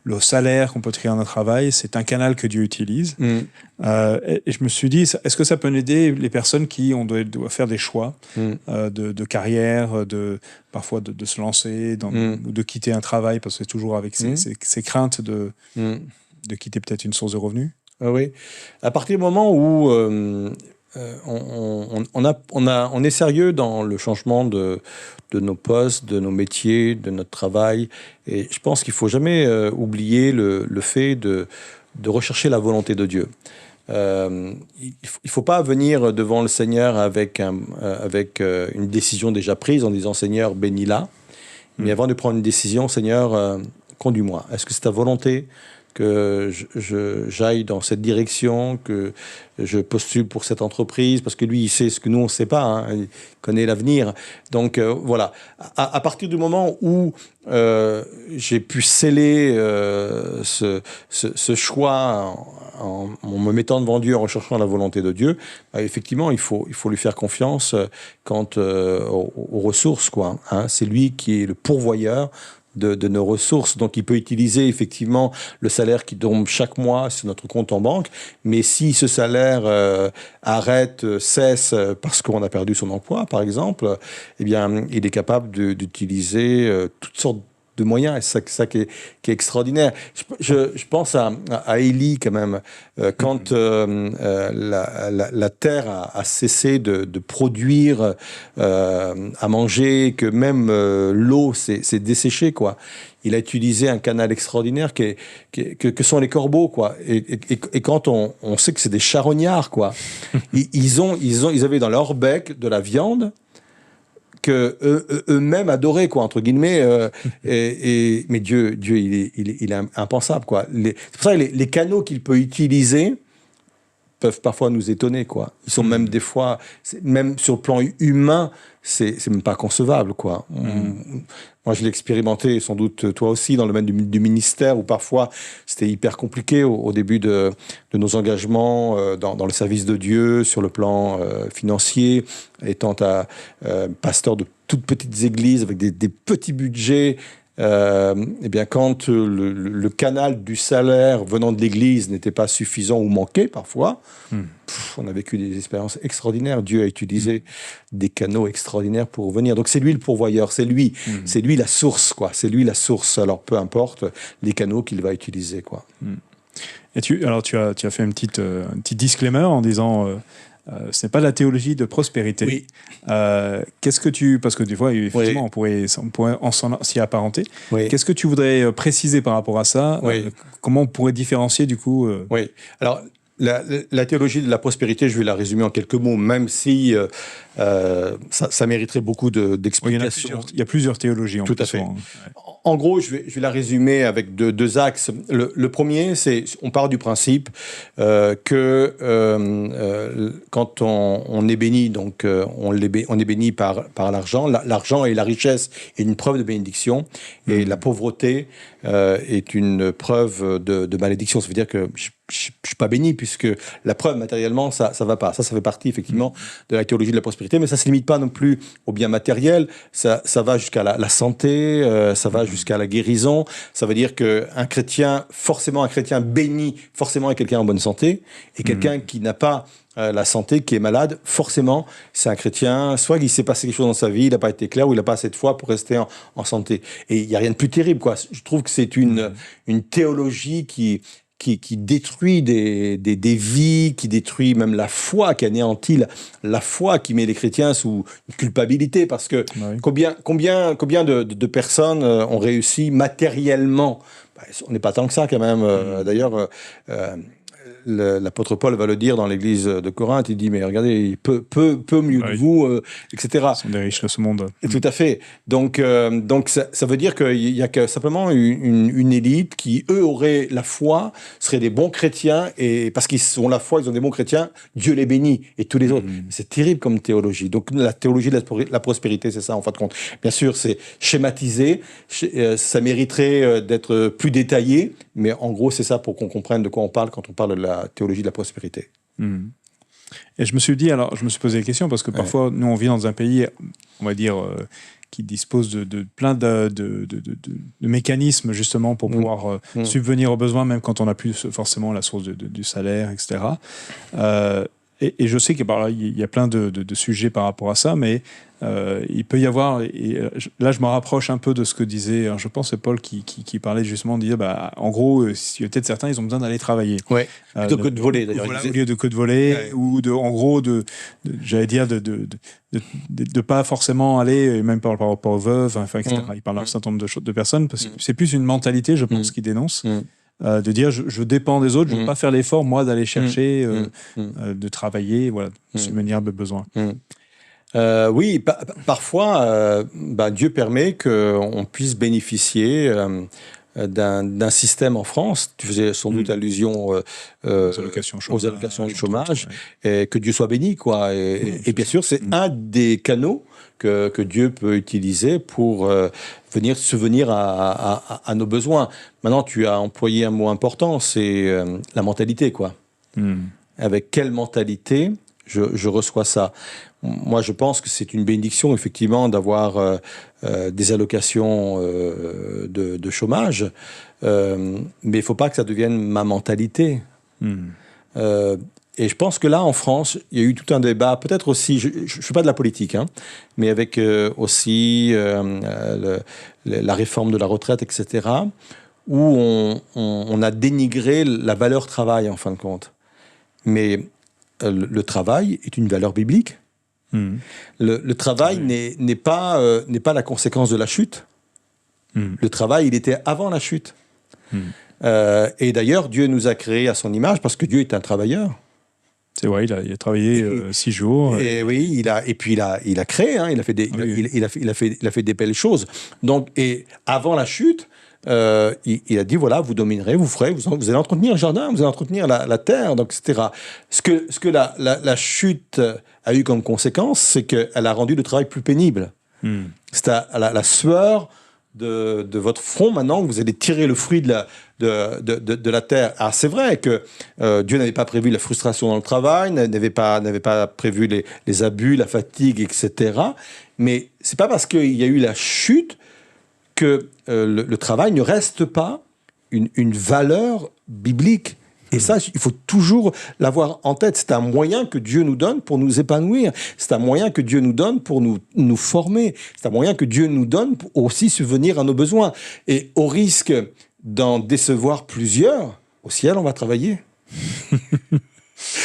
le salaire qu'on peut tirer d'un travail, c'est un canal que Dieu utilise. Et je me suis dit, est-ce que ça peut aider les personnes qui doivent faire des choix de carrière, parfois de se lancer ou de quitter un travail, parce que c'est toujours avec ces craintes de quitter peut-être une source de revenus? Oui. À partir du moment où on est sérieux dans le changement de nos postes, de nos métiers, de notre travail, et je pense qu'il ne faut jamais oublier le fait de rechercher la volonté de Dieu. Il ne faut pas venir devant le Seigneur avec une décision déjà prise en disant « Seigneur, bénis-la », mais avant de prendre une décision, « Seigneur, conduis-moi. Est-ce que c'est ta volonté que j'aille dans cette direction, que je postule pour cette entreprise, parce que lui, il sait ce que nous, on ne sait pas, hein, il connaît l'avenir. Donc, voilà. À partir du moment où j'ai pu sceller ce choix en me mettant devant Dieu, en recherchant la volonté de Dieu, effectivement, il faut lui faire confiance quant aux ressources, quoi. Hein. C'est lui qui est le pourvoyeur de nos ressources. Donc, il peut utiliser effectivement le salaire qui tombe chaque mois sur notre compte en banque. Mais si ce salaire cesse parce qu'on a perdu son emploi, par exemple, eh bien, il est capable d'utiliser toutes sortes de moyens. Et c'est ça qui est extraordinaire. Je pense à Élie quand même. Quand la terre a cessé de produire à manger, que même l'eau s'est desséchée, quoi. Il a utilisé un canal extraordinaire que sont les corbeaux, quoi. Et quand on sait que c'est des charognards, quoi, ils avaient dans leur bec de la viande que eux-mêmes adoraient, quoi, entre guillemets. Mais Dieu, il est impensable, quoi. C'est pour ça que les canaux qu'il peut utiliser peuvent parfois nous étonner, quoi. Ils sont même des fois, même sur le plan humain, c'est même pas concevable, quoi. Moi, je l'ai expérimenté, sans doute toi aussi, dans le domaine du ministère, où parfois c'était hyper compliqué au début de nos engagements dans le service de Dieu, sur le plan financier, étant pasteur de toutes petites églises avec des petits budgets. Eh bien, quand le canal du salaire venant de l'Église n'était pas suffisant ou manquait parfois, on a vécu des expériences extraordinaires. Dieu a utilisé des canaux extraordinaires pour venir. Donc c'est lui le pourvoyeur, c'est lui la source, quoi. C'est lui la source. Alors peu importe les canaux qu'il va utiliser, quoi. Et tu as fait un petit disclaimer en disant. Ce n'est pas la théologie de prospérité. Oui. Qu'est-ce que parce que des fois, effectivement, oui. on pourrait s'y apparenter. Oui. Qu'est-ce que tu voudrais préciser par rapport à ça? Oui. Comment on pourrait différencier du coup Oui. Alors, la théologie de la prospérité, je vais la résumer en quelques mots, même si ça mériterait beaucoup d'explications. Il y a plusieurs théologies. Tout à fait. En gros, je vais la résumer avec deux axes. Le premier, c'est, on part du principe que quand on est béni, donc on est béni par l'argent. L'argent et la richesse est une preuve de bénédiction, et la pauvreté est une preuve de malédiction. Ça veut dire que je suis pas béni, puisque la preuve matériellement, ça va pas. Ça fait partie effectivement de la théologie de la prospérité, mais ça se limite pas non plus aux biens matériels. Ça va jusqu'à la santé, ça va jusqu'à la guérison. Ça veut dire que un chrétien béni, forcément est quelqu'un en bonne santé, et quelqu'un qui n'a pas la santé, qui est malade, forcément, c'est un chrétien, soit il s'est passé quelque chose dans sa vie, il n'a pas été clair, ou il n'a pas assez de foi pour rester en santé. Et il n'y a rien de plus terrible, quoi. Je trouve que c'est une théologie qui détruit des vies, qui détruit même la foi, qui anéantit la foi, qui met les chrétiens sous une culpabilité, parce que combien de personnes ont réussi matériellement? On n'est pas tant que ça, quand même. D'ailleurs, l'apôtre Paul va le dire dans l'église de Corinthe, il dit, mais regardez, peu mieux que vous, etc. Ils sont des riches de ce monde. Tout à fait. Donc ça veut dire qu'il y a simplement une élite qui, eux, auraient la foi, seraient des bons chrétiens, et parce qu'ils ont la foi, ils ont des bons chrétiens, Dieu les bénit, et tous les autres. C'est terrible comme théologie. Donc la théologie de la prospérité, c'est ça, en fin de compte. Bien sûr, c'est schématisé, ça mériterait d'être plus détaillé, mais en gros, c'est ça pour qu'on comprenne de quoi on parle quand on parle de la théologie de la prospérité. Et je me suis posé la question, parce que parfois, nous, on vit dans un pays, on va dire, qui dispose de plein de mécanismes, justement, pour pouvoir subvenir aux besoins, même quand on n'a plus forcément la source du salaire, etc. Et je sais qu'il y a plein de sujets par rapport à ça, mais il peut y avoir, là je me rapproche un peu de ce que disait, je pense c'est Paul qui parlait justement, disait, en gros, peut-être certains, ils ont besoin d'aller travailler. Ouais, plutôt que de voler d'ailleurs. Voilà, au lieu de que de voler, ou en gros, j'allais dire, de pas forcément aller, même par rapport aux veuves, enfin, etc. Il parle d'un certain nombre de personnes, parce que c'est plus une mentalité, je pense, qu'il dénonce. De dire je dépends des autres, je ne veux pas faire l'effort, moi, d'aller chercher, de travailler, voilà, de subvenir à mes besoins. Oui, parfois, Dieu permet qu'on puisse bénéficier d'un système en France. Tu faisais sans doute allusion aux allocations du chômage, et que Dieu soit béni, quoi. Et bien sûr, c'est un des canaux que Dieu peut utiliser pour venir subvenir à nos besoins. Maintenant, tu as employé un mot important, c'est la mentalité, quoi. Avec quelle mentalité je reçois ça? moi, je pense que c'est une bénédiction, effectivement, d'avoir des allocations de chômage. Mais il ne faut pas que ça devienne ma mentalité. Et je pense que là, en France, il y a eu tout un débat, peut-être aussi, je ne fais pas de la politique, hein, mais avec aussi la réforme de la retraite, etc., où on a dénigré la valeur travail, en fin de compte. Mais le travail est une valeur biblique. Le travail n'est pas la conséquence de la chute. Le travail, il était avant la chute. Et d'ailleurs, Dieu nous a créés à son image parce que Dieu est un travailleur. C'est vrai, il a travaillé 6 jours. Et oui, il a créé, hein, il a fait des belles choses. Donc, et avant la chute, il a dit voilà, vous dominerez, vous allez entretenir le jardin, vous allez entretenir la terre, donc, etc. Ce que la chute a eu comme conséquence, c'est qu'elle a rendu le travail plus pénible. C'est la sueur de votre front maintenant que vous allez tirer le fruit de la terre. Alors c'est vrai que Dieu n'avait pas prévu la frustration dans le travail, n'avait pas prévu les abus, la fatigue, etc. Mais c'est pas parce qu'il y a eu la chute que le travail ne reste pas une valeur biblique. Et ça, il faut toujours l'avoir en tête. C'est un moyen que Dieu nous donne pour nous épanouir. C'est un moyen que Dieu nous donne pour nous former. C'est un moyen que Dieu nous donne pour aussi subvenir à nos besoins. Et au risque d'en décevoir plusieurs, au ciel, on va travailler.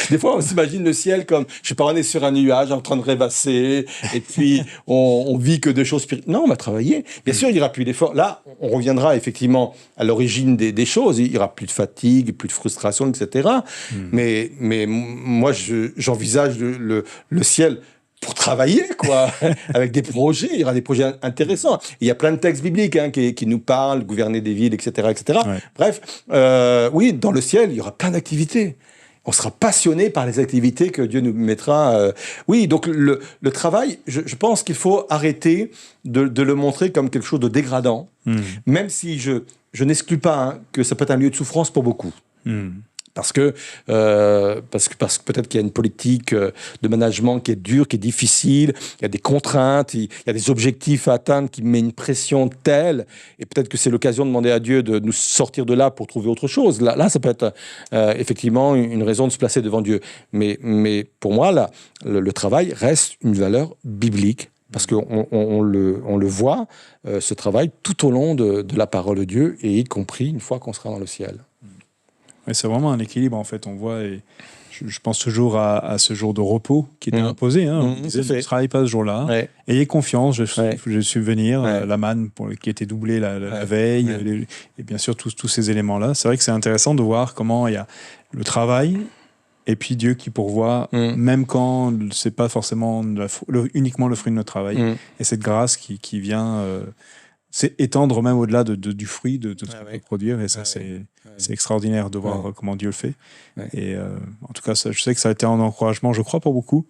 Des fois, on s'imagine le ciel comme, je sais pas, on est sur un nuage en train de rêvasser, et puis on vit que de choses spirituelles. Non, on va travailler. Bien sûr, il n'y aura plus d'efforts. Là, on reviendra effectivement à l'origine des choses. Il n'y aura plus de fatigue, plus de frustration, etc. Mais moi, j'envisage le ciel pour travailler, quoi, avec des projets. Il y aura des projets intéressants. Il y a plein de textes bibliques qui nous parlent, gouverner des villes, etc., etc. Ouais. Bref, oui, dans le ciel, il y aura plein d'activités. On sera passionné par les activités que Dieu nous mettra. Oui, donc le travail, je pense qu'il faut arrêter de le montrer comme quelque chose de dégradant, même si je n'exclus pas que ça peut être un lieu de souffrance pour beaucoup. Parce que peut-être qu'il y a une politique de management qui est dure, qui est difficile, il y a des contraintes, il y a des objectifs à atteindre qui met une pression telle, et peut-être que c'est l'occasion de demander à Dieu de nous sortir de là pour trouver autre chose. Là ça peut être effectivement une raison de se placer devant Dieu. Mais pour moi, là, le travail reste une valeur biblique, parce qu'on le voit, ce travail, tout au long de la parole de Dieu, et y compris une fois qu'on sera dans le ciel. Ouais, c'est vraiment un équilibre, en fait. On voit, et je pense toujours à ce jour de repos qui était imposé. On disait, ne travaillez pas ce jour-là. Ouais. Ayez confiance, je suis venir. La manne qui était doublée la veille, et bien sûr tous ces éléments-là. C'est vrai que c'est intéressant de voir comment il y a le travail et puis Dieu qui pourvoit, même quand c'est pas forcément uniquement le fruit de notre travail. Et cette grâce qui vient... c'est étendre même au-delà du fruit de ce qu'on peut produire, et ça c'est extraordinaire de voir comment Dieu le fait. Et en tout cas, je sais que ça a été un encouragement, je crois, pour beaucoup,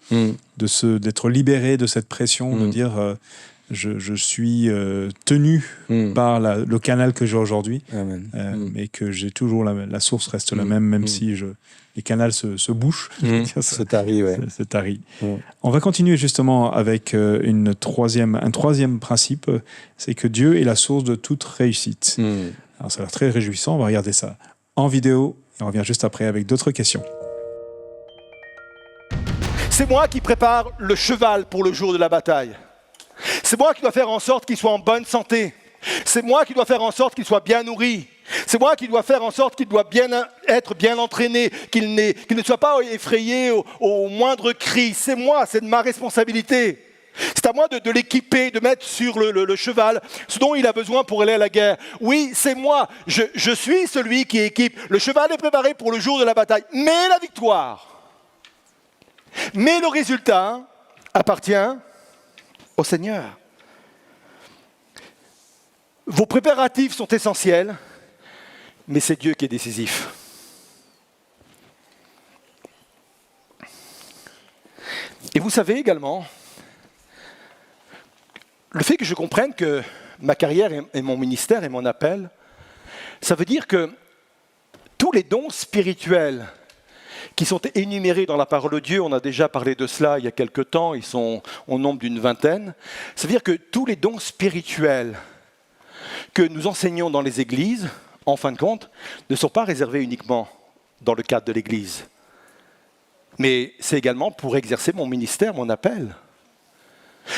d'être libéré de cette pression, de dire je suis tenu par le canal que j'ai aujourd'hui, mais que j'ai toujours la source reste la même si les canaux se bouchent. C'est tari, c'est tari. On va continuer justement avec un troisième principe, c'est que Dieu est la source de toute réussite. Alors ça a l'air très réjouissant, on va regarder ça en vidéo, et on revient juste après avec d'autres questions. C'est moi qui prépare le cheval pour le jour de la bataille. C'est moi qui dois faire en sorte qu'il soit en bonne santé. C'est moi qui dois faire en sorte qu'il soit bien nourri. C'est moi qui dois faire en sorte qu'il doit être bien entraîné, qu'il ne soit pas effrayé au moindre cri. C'est moi, c'est de ma responsabilité. C'est à moi de l'équiper, de mettre sur le cheval ce dont il a besoin pour aller à la guerre. Oui, c'est moi, je suis celui qui équipe. Le cheval est préparé pour le jour de la bataille, mais la victoire, mais le résultat appartient au Seigneur. Vos préparatifs sont essentiels, mais c'est Dieu qui est décisif. Et vous savez également, le fait que je comprenne que ma carrière et mon ministère et mon appel, ça veut dire que tous les dons spirituels qui sont énumérés dans la parole de Dieu. On a déjà parlé de cela il y a quelque temps, ils sont au nombre d'une vingtaine. Ça veut dire que tous les dons spirituels que nous enseignons dans les églises, en fin de compte, ne sont pas réservés uniquement dans le cadre de l'église. Mais c'est également pour exercer mon ministère, mon appel.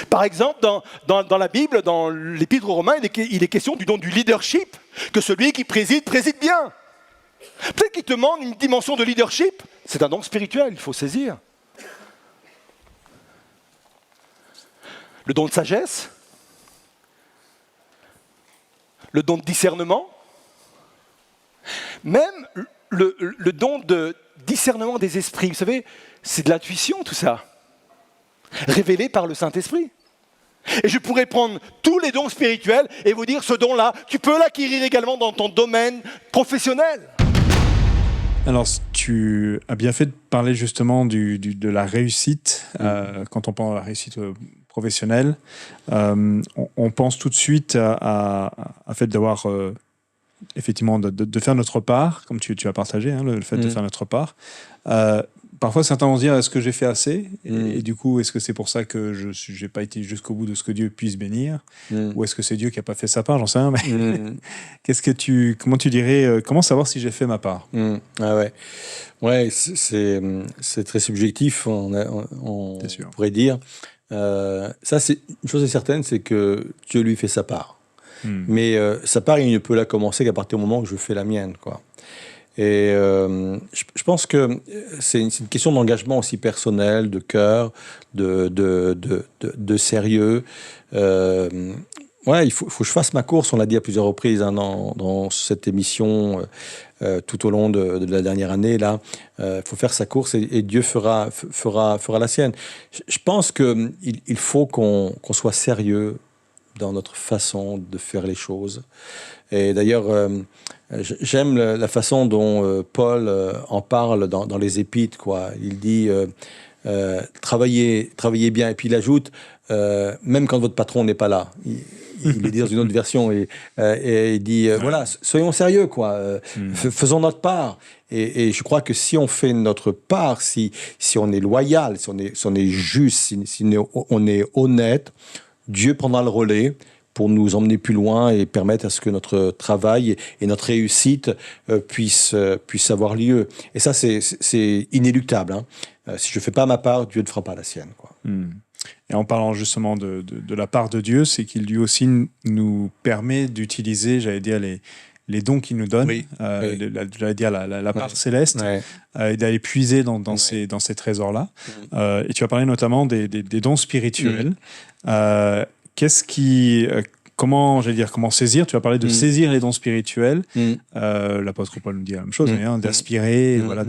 Par exemple, dans la Bible, dans l'Épître aux Romains, il est question du don du leadership, que celui qui préside bien. Peut-être qu'il te demande une dimension de leadership, c'est un don spirituel, il faut saisir. Le don de sagesse, le don de discernement, même le don de discernement des esprits. Vous savez, c'est de l'intuition tout ça, révélé par le Saint-Esprit. Et je pourrais prendre tous les dons spirituels et vous dire, ce don-là, tu peux l'acquérir également dans ton domaine professionnel. Alors, tu as bien fait de parler justement de la réussite. Quand on pense à la réussite professionnelle, on pense tout de suite à fait d'avoir effectivement de faire notre part, comme tu as partagé, hein, le fait de faire notre part. Parfois, certains vont se dire, est-ce que j'ai fait assez ? Et du coup, est-ce que c'est pour ça que je n'ai pas été jusqu'au bout de ce que Dieu puisse bénir ? Ou est-ce que c'est Dieu qui n'a pas fait sa part ? J'en sais rien, mais comment tu dirais, comment savoir si j'ai fait ma part ? Ah ouais, ouais, c'est très subjectif, on pourrait dire. Ça, c'est une chose est certaine, c'est que Dieu lui fait sa part. Mais sa part, il ne peut la commencer qu'à partir du moment où je fais la mienne, quoi. Et je pense que c'est une question d'engagement aussi personnel, de cœur, de sérieux. Ouais, il faut que je fasse ma course, on l'a dit à plusieurs reprises hein, dans cette émission tout au long de la dernière année. Là, faut faire sa course et Dieu fera la sienne. Je pense qu'il faut qu'on soit sérieux dans notre façon de faire les choses. Et d'ailleurs, j'aime la façon dont Paul en parle dans les Épîtres, quoi. Il dit travaillez bien, et puis il ajoute même quand votre patron n'est pas là. Il le dit dans une autre version et il dit voilà, soyons sérieux, quoi. Faisons notre part. Et je crois que si on fait notre part, si on est loyal, si on est juste, si on est honnête, Dieu prendra le relais pour nous emmener plus loin et permettre à ce que notre travail et notre réussite puissent avoir lieu. Et ça, c'est inéluctable. Hein. Si je ne fais pas ma part, Dieu ne fera pas la sienne, quoi. Et en parlant justement de la part de Dieu, c'est qu'il lui aussi nous permet d'utiliser, j'allais dire, les dons qu'il nous donne, oui. J'allais dire la part céleste, et d'aller puiser dans ces trésors-là. Et tu as parlé notamment des dons spirituels. Comment saisir? Tu as parlé de saisir les dons spirituels. L'apôtre Paul nous dit la même chose, d'aspirer, voilà,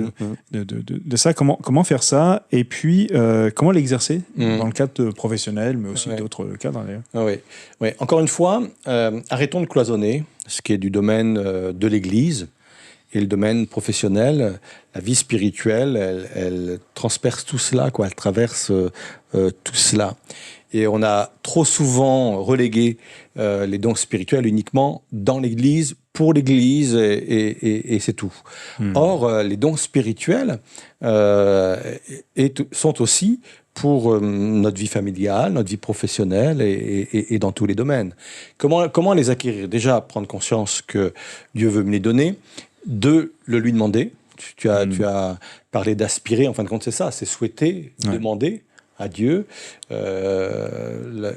de ça. Comment faire ça? Et puis, comment l'exercer dans le cadre professionnel, mais aussi d'autres cadres d'ailleurs. Oui. Encore une fois, arrêtons de cloisonner ce qui est du domaine de l'Église et le domaine professionnel. La vie spirituelle, elle transperce tout cela, quoi. Elle traverse tout cela. Et on a trop souvent relégué les dons spirituels uniquement dans l'Église, pour l'Église, et c'est tout. Or, les dons spirituels sont aussi pour notre vie familiale, notre vie professionnelle et dans tous les domaines. Comment les acquérir? Déjà, prendre conscience que Dieu veut me les donner. 2, le lui demander. Tu as parlé d'aspirer, en fin de compte, c'est ça, c'est souhaiter, demander à Dieu.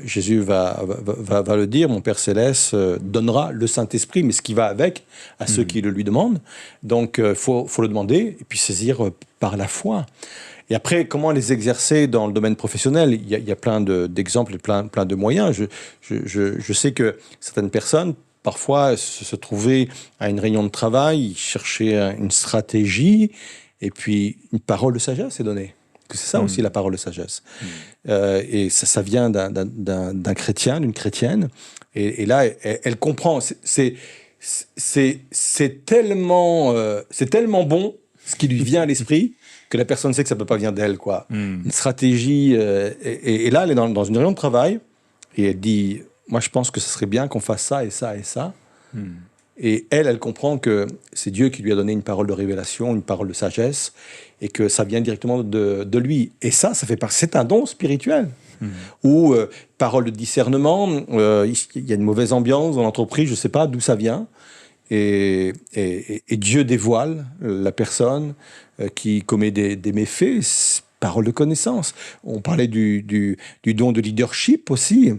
Jésus va le dire, mon Père Céleste donnera le Saint-Esprit, mais ce qui va avec à ceux qui le lui demandent. Donc, faut le demander et puis saisir par la foi. Et après, comment les exercer dans le domaine professionnel? Il y a plein d'exemples et plein de moyens. Je sais que certaines personnes, parfois, se trouvaient à une réunion de travail, cherchaient une stratégie, et puis une parole de sagesse est donnée. Que c'est ça aussi la parole de sagesse. Et ça vient d'un chrétien, d'une chrétienne, et là, elle comprend. C'est tellement bon ce qui lui vient à l'esprit que la personne sait que ça ne peut pas venir d'elle, quoi. Une stratégie. Et là, elle est dans une réunion de travail, et elle dit, moi, je pense que ce serait bien qu'on fasse ça et ça et ça. Et elle comprend que c'est Dieu qui lui a donné une parole de révélation, une parole de sagesse, et que ça vient directement de lui. Et ça fait partie, c'est un don spirituel. Ou parole de discernement, il y a une mauvaise ambiance dans l'entreprise, je ne sais pas d'où ça vient. Et Dieu dévoile la personne qui commet des méfaits, parole de connaissance. On parlait du don de leadership aussi,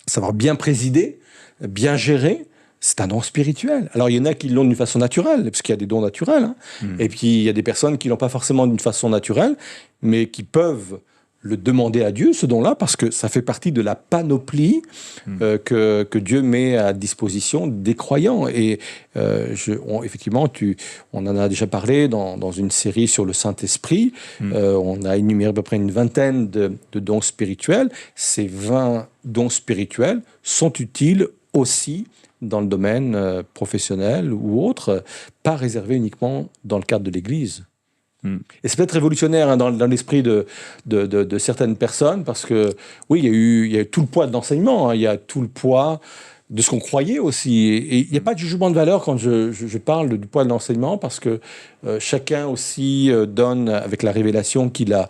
savoir bien présider, bien gérer. C'est un don spirituel. Alors, il y en a qui l'ont d'une façon naturelle, parce qu'il y a des dons naturels. Hein. Et puis, il y a des personnes qui l'ont pas forcément d'une façon naturelle, mais qui peuvent le demander à Dieu, ce don-là, parce que ça fait partie de la panoplie que Dieu met à disposition des croyants. Et effectivement, on en a déjà parlé dans une série sur le Saint-Esprit. On a énuméré à peu près une vingtaine de dons spirituels. Ces 20 dons spirituels sont utiles aussi dans le domaine professionnel ou autre, pas réservé uniquement dans le cadre de l'Église. Et c'est peut-être révolutionnaire dans l'esprit de certaines personnes, parce que, oui, il y a eu tout le poids de l'enseignement, hein, il y a tout le poids de ce qu'on croyait aussi. Et il n'y a pas de jugement de valeur quand je parle du poids de l'enseignement, parce que chacun aussi donne avec la révélation qu'il a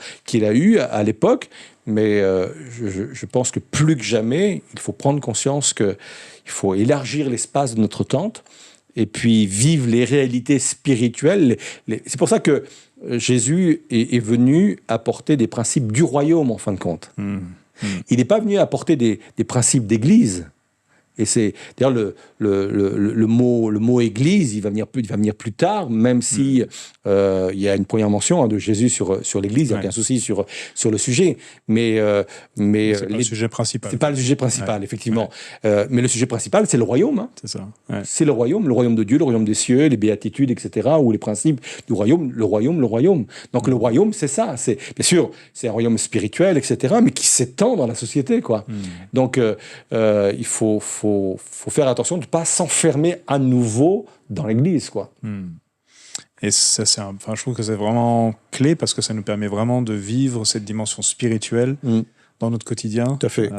eue à l'époque. Mais je pense que plus que jamais, il faut prendre conscience qu'il faut élargir l'espace de notre tente et puis vivre les réalités spirituelles. C'est pour ça que Jésus est venu apporter des principes du royaume, en fin de compte. Il n'est pas venu apporter des principes d'église. Et c'est d'ailleurs le mot église, il va venir plus tard, même si il y a une première mention de Jésus sur l'église, il n'y a aucun souci sur le sujet, mais c'est pas le sujet principal. C'est pas le sujet principal, effectivement. Mais le sujet principal, c'est le royaume. Hein. C'est ça. C'est le royaume de Dieu, le royaume des cieux, les béatitudes, etc., ou les principes du royaume, le royaume. Donc le royaume, c'est ça. C'est bien sûr, c'est un royaume spirituel, etc., mais qui s'étend dans la société, quoi. Donc il faut faire attention de ne pas s'enfermer à nouveau dans l'Église, quoi. Et ça, je trouve que c'est vraiment clé, parce que ça nous permet vraiment de vivre cette dimension spirituelle dans notre quotidien. Tout à fait.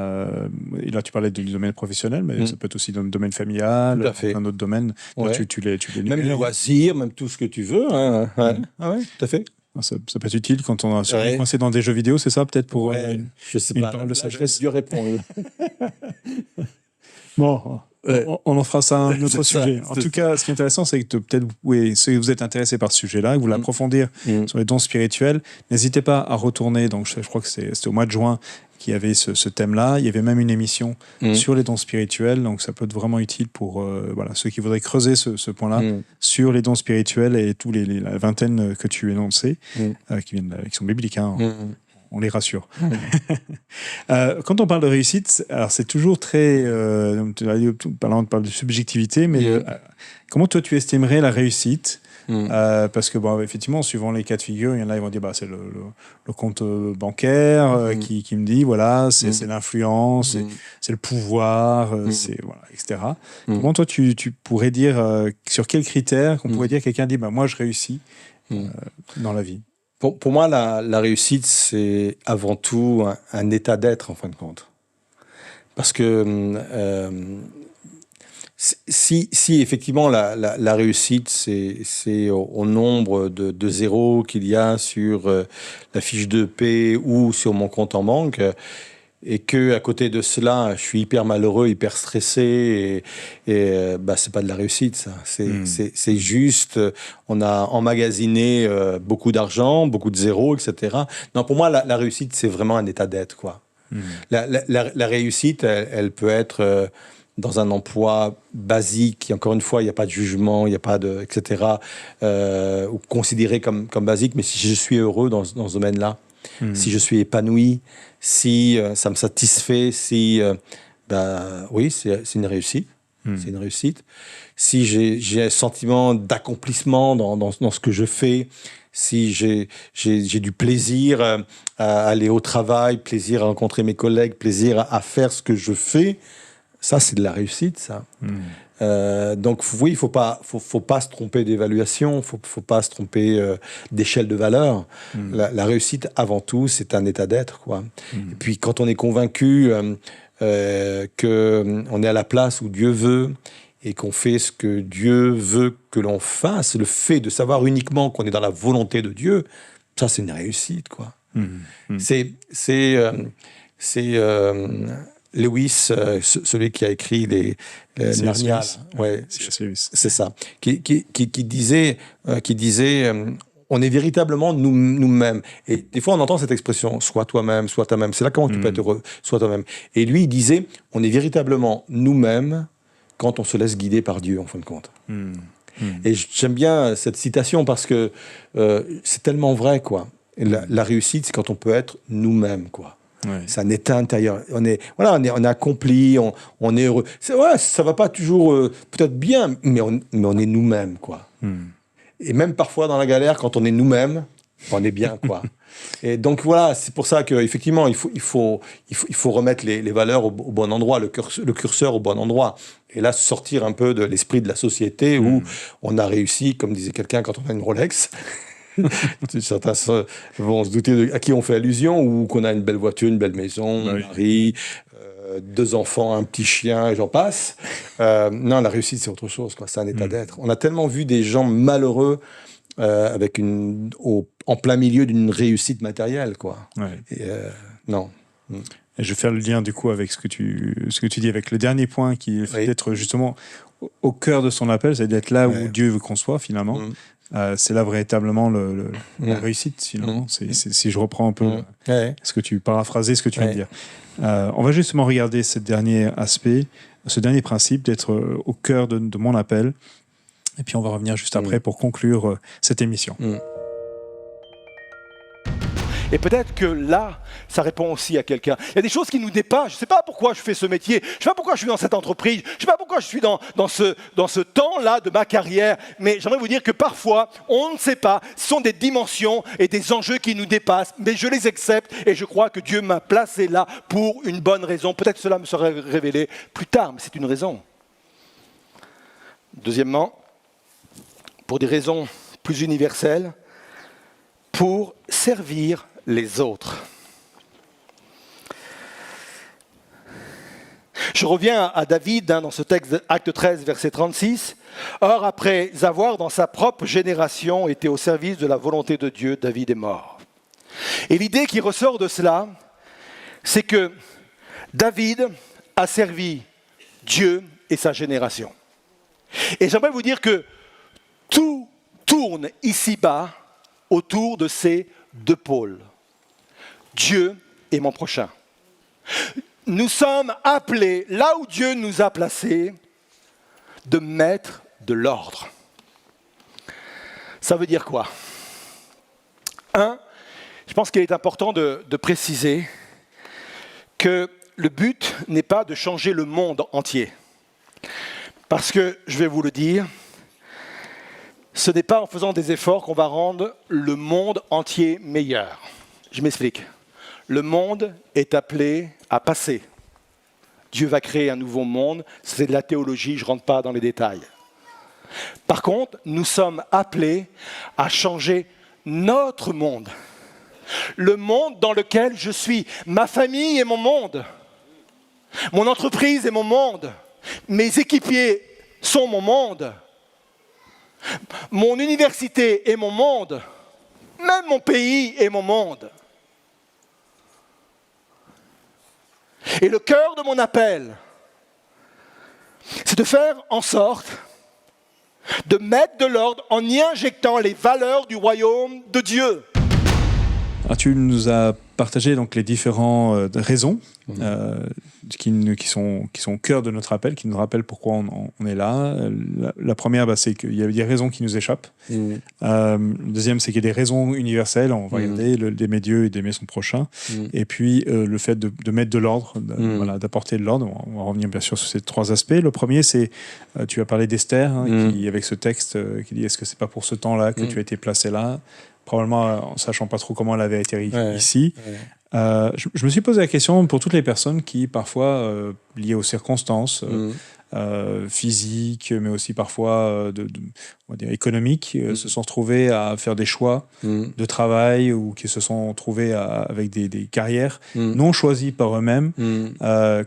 Et là, tu parlais du domaine professionnel, mais ça peut être aussi dans le domaine familial, un autre domaine. Ouais. Là, tu les même les loisirs, même tout ce que tu veux. Hein. Ouais. Ah ouais, tout à fait. Ça peut être utile quand on est coincé dans des jeux vidéo, c'est ça, peut-être, pour je sais une pas, parole de sagesse. Dieu répond. Bon, on en fera ça un autre sujet. En tout cas, ce qui est intéressant, c'est que peut-être, si vous êtes intéressé par ce sujet-là, que vous voulez approfondir sur les dons spirituels, n'hésitez pas à retourner. Donc, je crois que c'était au mois de juin qu'il y avait ce thème-là. Il y avait même une émission sur les dons spirituels. Donc, ça peut être vraiment utile pour ceux qui voudraient creuser ce point-là sur les dons spirituels et tous la vingtaine que tu énonçais, qui sont bibliques. Hein, on les rassure. Quand on parle de réussite, alors c'est toujours très... tu parles de subjectivité, mais comment toi tu estimerais la réussite parce que, effectivement, suivant les cas de figure, il y en a qui vont dire c'est le compte bancaire qui me dit, voilà, c'est l'influence, c'est le pouvoir, etc. Comment toi tu pourrais dire, sur quels critères qu'on pourrait dire quelqu'un dit, moi je réussis dans la vie? Pour moi, la réussite, c'est avant tout un état d'être, en fin de compte. Parce que si effectivement la réussite, c'est au nombre de zéros qu'il y a sur la fiche de paie ou sur mon compte en banque, et que à côté de cela, je suis hyper malheureux, hyper stressé, et c'est pas de la réussite, ça. C'est juste, on a emmagasiné beaucoup d'argent, beaucoup de zéros, etc. Non, pour moi, la réussite, c'est vraiment un état d'être, quoi. La réussite, elle peut être dans un emploi basique, et encore une fois, il n'y a pas de jugement, il n'y a pas de, etc., ou considéré comme basique, mais si je suis heureux dans ce domaine-là, si je suis épanoui, si ça me satisfait, oui, c'est une réussite. C'est une réussite. Si j'ai un sentiment d'accomplissement dans ce que je fais, si j'ai du plaisir à aller au travail, plaisir à rencontrer mes collègues, plaisir à faire ce que je fais, ça, c'est de la réussite, ça. Donc, oui, il faut pas se tromper d'évaluation, faut pas se tromper d'échelle de valeur. La réussite, avant tout, c'est un état d'être, quoi. Et puis, quand on est convaincu qu'on est à la place où Dieu veut, et qu'on fait ce que Dieu veut que l'on fasse, le fait de savoir uniquement qu'on est dans la volonté de Dieu, ça c'est une réussite, quoi. C'est Lewis, celui qui a écrit les Narnia, ouais, c'est ça, qui disait, on est véritablement nous-mêmes. Et des fois, on entend cette expression, sois toi-même, sois toi-même. C'est là comment tu peux être heureux, sois toi-même. Et lui, il disait, on est véritablement nous-mêmes quand on se laisse guider par Dieu, en fin de compte. Et j'aime bien cette citation parce que c'est tellement vrai, quoi. Et la réussite, c'est quand on peut être nous-mêmes, quoi. Ouais. C'est un état intérieur. On est accompli, on est heureux. Ouais, ça va pas toujours peut-être bien, mais on est nous-mêmes, quoi. Et même parfois dans la galère, quand on est nous-mêmes, on est bien, quoi. Et donc voilà, c'est pour ça qu'effectivement, il faut remettre les valeurs au bon endroit, le curseur au bon endroit. Et là, sortir un peu de l'esprit de la société où on a réussi, comme disait quelqu'un, quand on a une Rolex. Certains vont se douter à qui on fait allusion, ou qu'on a une belle voiture, une belle maison, un mari, 2 enfants, un petit chien, et j'en passe. Non, la réussite, c'est autre chose, quoi. C'est un état d'être. On a tellement vu des gens malheureux en plein milieu d'une réussite matérielle, quoi. Ouais. Et, non. Et je vais faire le lien du coup avec ce que tu dis, avec le dernier point qui est d'être justement au cœur de son appel, c'est d'être là où Dieu veut qu'on soit finalement. C'est là véritablement la réussite finalement. Si je reprends un peu ce que tu paraphraser ce que tu viens de dire. On va justement regarder ce dernier aspect, ce dernier principe d'être au cœur de mon appel. Et puis on va revenir juste après pour conclure cette émission. Et peut-être que là, ça répond aussi à quelqu'un. Il y a des choses qui nous dépassent. Je ne sais pas pourquoi je fais ce métier. Je ne sais pas pourquoi je suis dans cette entreprise. Je ne sais pas pourquoi je suis dans ce temps-là de ma carrière. Mais j'aimerais vous dire que parfois, on ne sait pas. Ce sont des dimensions et des enjeux qui nous dépassent. Mais je les accepte et je crois que Dieu m'a placé là pour une bonne raison. Peut-être que cela me sera révélé plus tard, mais c'est une raison. Deuxièmement, pour des raisons plus universelles, pour servir les autres. Je reviens à David dans ce texte, acte 13, verset 36. « Or, après avoir dans sa propre génération été au service de la volonté de Dieu, David est mort. » Et l'idée qui ressort de cela, c'est que David a servi Dieu et sa génération. Et j'aimerais vous dire que tout tourne ici-bas autour de ces 2 pôles. Dieu et mon prochain. Nous sommes appelés, là où Dieu nous a placés, de mettre de l'ordre. Ça veut dire quoi ? Je pense qu'il est important de préciser que le but n'est pas de changer le monde entier. Parce que, je vais vous le dire, ce n'est pas en faisant des efforts qu'on va rendre le monde entier meilleur. Je m'explique. Le monde est appelé à passer. Dieu va créer un nouveau monde. C'est de la théologie, je ne rentre pas dans les détails. Par contre, nous sommes appelés à changer notre monde. Le monde dans lequel je suis. Ma famille est mon monde. Mon entreprise est mon monde. Mes équipiers sont mon monde. Mon université est mon monde. Même mon pays est mon monde. Et le cœur de mon appel, c'est de faire en sorte de mettre de l'ordre en y injectant les valeurs du royaume de Dieu. Alors, tu nous as partagé donc les différentes raisons qui sont au cœur de notre appel, qui nous rappellent pourquoi on est là. La première, c'est qu'il y a des raisons qui nous échappent. La deuxième, c'est qu'il y a des raisons universelles. On va regarder d'aimer Dieu et d'aimer son prochain. Et puis, le fait de mettre de l'ordre, d'apporter de l'ordre. On va revenir bien sûr sur ces 3 aspects. Le premier, c'est, tu as parlé d'Esther, qui, avec ce texte qui dit « Est-ce que c'est pas pour ce temps-là que tu as été placé là ?» Probablement en sachant pas trop comment elle avait atterri ici. Je me suis posé la question pour toutes les personnes qui, parfois, liées aux circonstances, physiques, mais aussi parfois on va dire économiques, se sont retrouvés à faire des choix de travail ou qui se sont trouvés avec des carrières non choisies par eux-mêmes.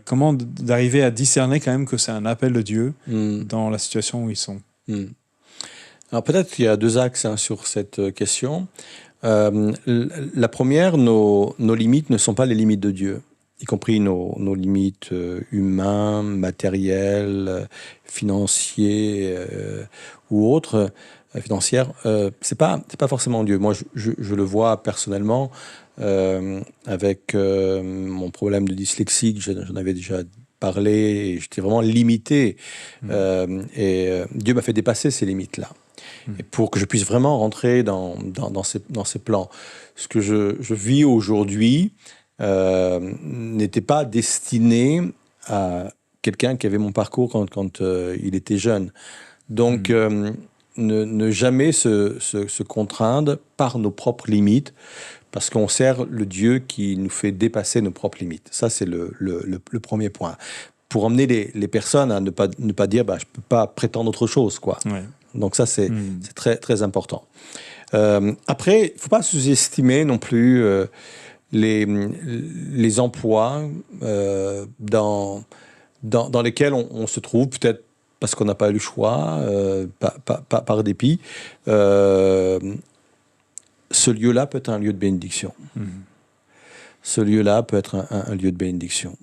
Comment d'arriver à discerner quand même que c'est un appel de Dieu dans la situation où ils sont. Alors peut-être qu'il y a deux axes sur cette question. La première, nos limites ne sont pas les limites de Dieu, y compris nos limites humaines, matérielles, financières ou autres, financières. C'est pas forcément Dieu. Moi, je le vois personnellement avec mon problème de dyslexie, j'en avais déjà parlé, et j'étais vraiment limité. Dieu m'a fait dépasser ces limites-là. Et pour que je puisse vraiment rentrer dans ces plans. Ce que je vis aujourd'hui n'était pas destiné à quelqu'un qui avait mon parcours quand il était jeune. Donc, ne jamais se contraindre par nos propres limites, parce qu'on sert le Dieu qui nous fait dépasser nos propres limites. Ça, c'est le premier point. Pour emmener les personnes à ne pas dire je ne peux pas prétendre autre chose, quoi. Ouais. Donc ça, c'est très, très important. Après, il ne faut pas sous-estimer non plus les emplois dans lesquels on se trouve, peut-être parce qu'on n'a pas eu le choix, par dépit. Ce lieu-là peut être un lieu de bénédiction. Ce lieu-là peut être un lieu de bénédiction.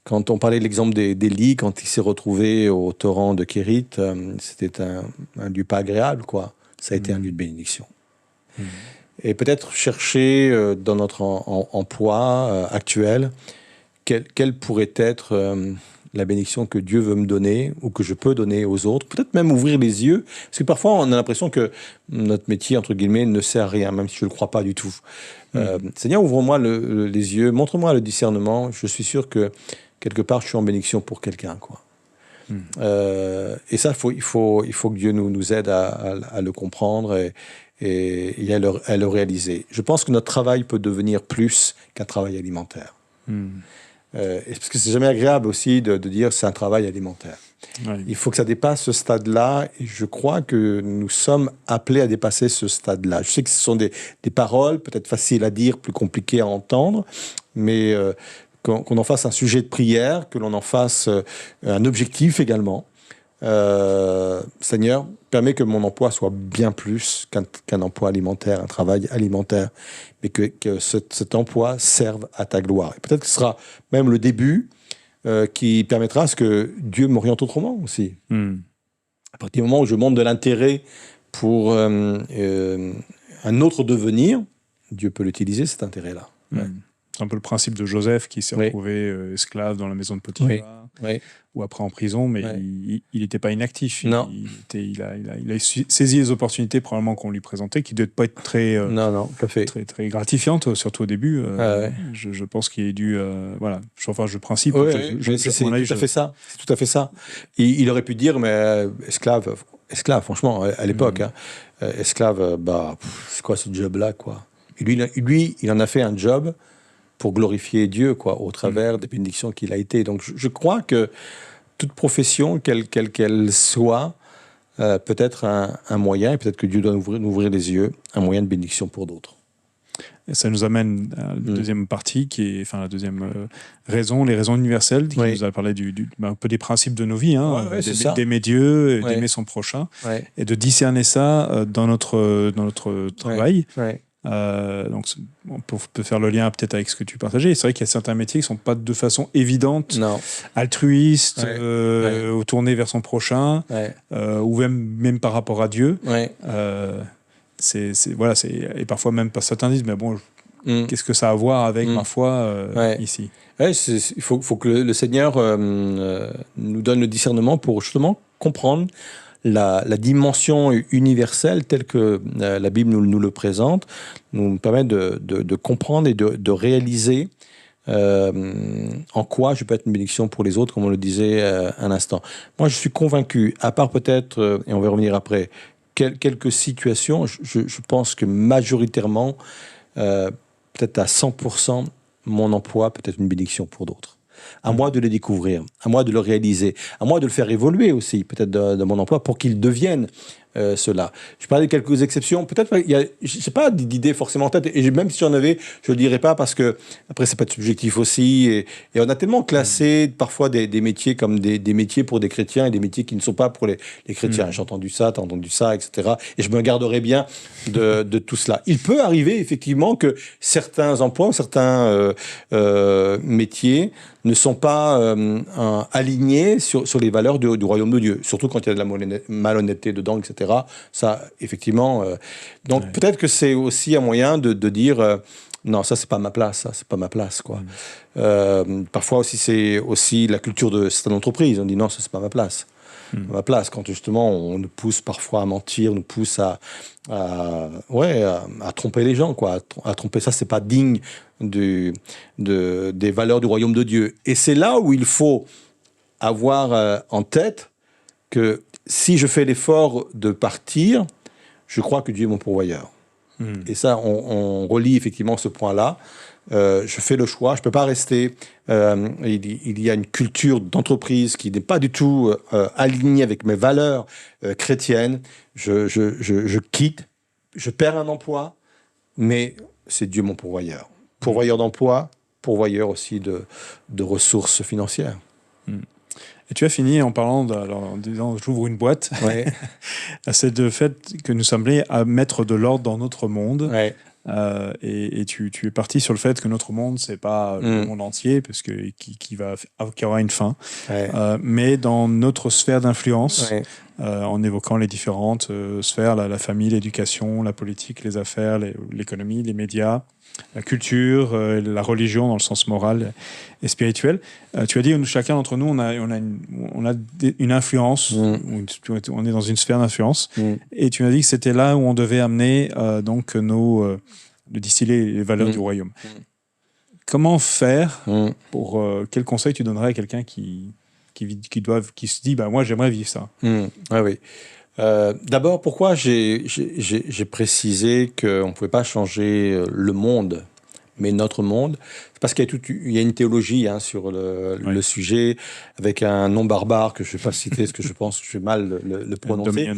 Quand on parlait de l'exemple d'Élie, quand il s'est retrouvé au torrent de Kérit, c'était un lieu pas agréable, quoi. Ça a été un lieu de bénédiction. Et peut-être chercher dans notre emploi actuel, quelle pourrait être la bénédiction que Dieu veut me donner ou que je peux donner aux autres. Peut-être même ouvrir les yeux, parce que parfois on a l'impression que notre métier, entre guillemets, ne sert à rien, même si je ne le crois pas du tout. Seigneur, ouvre-moi les yeux, montre-moi le discernement. Je suis sûr que quelque part, je suis en bénédiction pour quelqu'un, quoi. Et ça, il faut que Dieu nous aide à le comprendre et à le réaliser. Je pense que notre travail peut devenir plus qu'un travail alimentaire. Parce que c'est jamais agréable aussi de dire c'est un travail alimentaire. Ouais. Il faut que ça dépasse ce stade-là, et je crois que nous sommes appelés à dépasser ce stade-là. Je sais que ce sont des paroles peut-être faciles à dire, plus compliquées à entendre, mais qu'on en fasse un sujet de prière, que l'on en fasse un objectif également. Seigneur, permets que mon emploi soit bien plus qu'un emploi alimentaire, un travail alimentaire, mais que cet emploi serve à ta gloire. Et peut-être que ce sera même le début qui permettra à ce que Dieu m'oriente autrement aussi. À partir du moment où je montre de l'intérêt pour un autre devenir, Dieu peut l'utiliser, cet intérêt-là. Ouais. C'est un peu le principe de Joseph qui s'est retrouvé esclave dans la maison de Potiphar, ou après en prison, mais il n'était pas inactif. Non. Il a saisi les opportunités probablement qu'on lui présentait, qui ne devaient pas être très, très gratifiantes, surtout au début. Je pense qu'il est dû... voilà, je principe. C'est tout à fait ça. Il aurait pu dire, mais esclave, franchement, à l'époque, esclave, c'est quoi ce job-là, quoi. Et lui, il en a fait un job pour glorifier Dieu, quoi, au travers des bénédictions qu'il a été. Donc, je crois que toute profession, quelle qu'elle soit, peut être un moyen, et peut-être que Dieu doit nous ouvrir les yeux, un moyen de bénédiction pour d'autres. Et ça nous amène à la deuxième partie, qui est la deuxième raison, les raisons universelles, qui nous a parlé un peu des principes de nos vies, d'aimer Dieu, d'aimer son prochain, et de discerner ça dans notre travail. Donc on peut faire le lien peut-être avec ce que tu partageais. C'est vrai qu'il y a certains métiers qui ne sont pas de façon évidente, altruistes, ou tournés vers son prochain, ou même par rapport à Dieu. Et parfois même certains disent, mais bon, qu'est-ce que ça a à voir avec ma foi ici? Il faut que le Seigneur nous donne le discernement pour justement comprendre la dimension universelle telle que la Bible nous le présente, nous permet de comprendre et de réaliser en quoi je peux être une bénédiction pour les autres, comme on le disait un instant. Moi, je suis convaincu, à part peut-être, et on va revenir après, quelques situations, je pense que majoritairement, peut-être à 100%, mon emploi peut être une bénédiction pour d'autres. À moi de les découvrir, à moi de le réaliser, à moi de le faire évoluer aussi, peut-être de mon emploi, pour qu'il devienne cela. Je parlais de quelques exceptions. Peut-être il y a, je sais pas, d'idées forcément en tête. Et même si j'en avais, je le dirais pas parce que après c'est pas subjectif aussi. Et on a tellement classé parfois des métiers comme des métiers pour des chrétiens et des métiers qui ne sont pas pour les chrétiens. J'ai entendu ça, t'as entendu ça, etc. Et je me garderai bien de tout cela. Il peut arriver effectivement que certains emplois, certains métiers ne sont pas alignés sur les valeurs du royaume de Dieu, surtout quand il y a de la malhonnêteté dedans, etc. Ça, effectivement. Donc peut-être que c'est aussi un moyen de dire non, ça c'est pas ma place, ça c'est pas ma place, quoi. Parfois aussi c'est aussi la culture de certaines entreprises. On dit non, ça c'est pas ma place. Ma place, quand justement on nous pousse parfois à mentir, nous pousse à tromper les gens, quoi, à tromper. Ça, c'est pas digne des valeurs du royaume de Dieu. Et c'est là où il faut avoir en tête que si je fais l'effort de partir, je crois que Dieu est mon pourvoyeur. Et ça, on relie effectivement ce point-là. Je fais le choix, je ne peux pas rester. Il y a une culture d'entreprise qui n'est pas du tout alignée avec mes valeurs chrétiennes. Je quitte, je perds un emploi, mais c'est Dieu mon pourvoyeur. Pourvoyeur d'emploi, pourvoyeur aussi de ressources financières. Et tu as fini en parlant, en disant j'ouvre une boîte. Ouais. C'est le fait que nous sommes liés à mettre de l'ordre dans notre monde. Ouais. Et tu es parti sur le fait que notre monde, c'est pas le monde entier, parce que qui aura une fin, mais dans notre sphère d'influence, en évoquant les différentes sphères, la famille, l'éducation, la politique, les affaires, l'économie, les médias, la culture, la religion dans le sens moral et spirituel. Tu as dit, chacun d'entre nous, on a une influence, on est dans une sphère d'influence, et tu as dit que c'était là où on devait amener donc de distiller les valeurs du royaume. Comment faire pour quel conseil tu donnerais à quelqu'un qui se dit moi j'aimerais vivre ça? Oui. D'abord, pourquoi j'ai précisé qu'on ne pouvait pas changer le monde, mais notre monde? C'est parce qu'il y a une théologie sur le sujet, avec un nom barbare que je ne vais pas citer, parce que je pense que je vais mal le prononcer.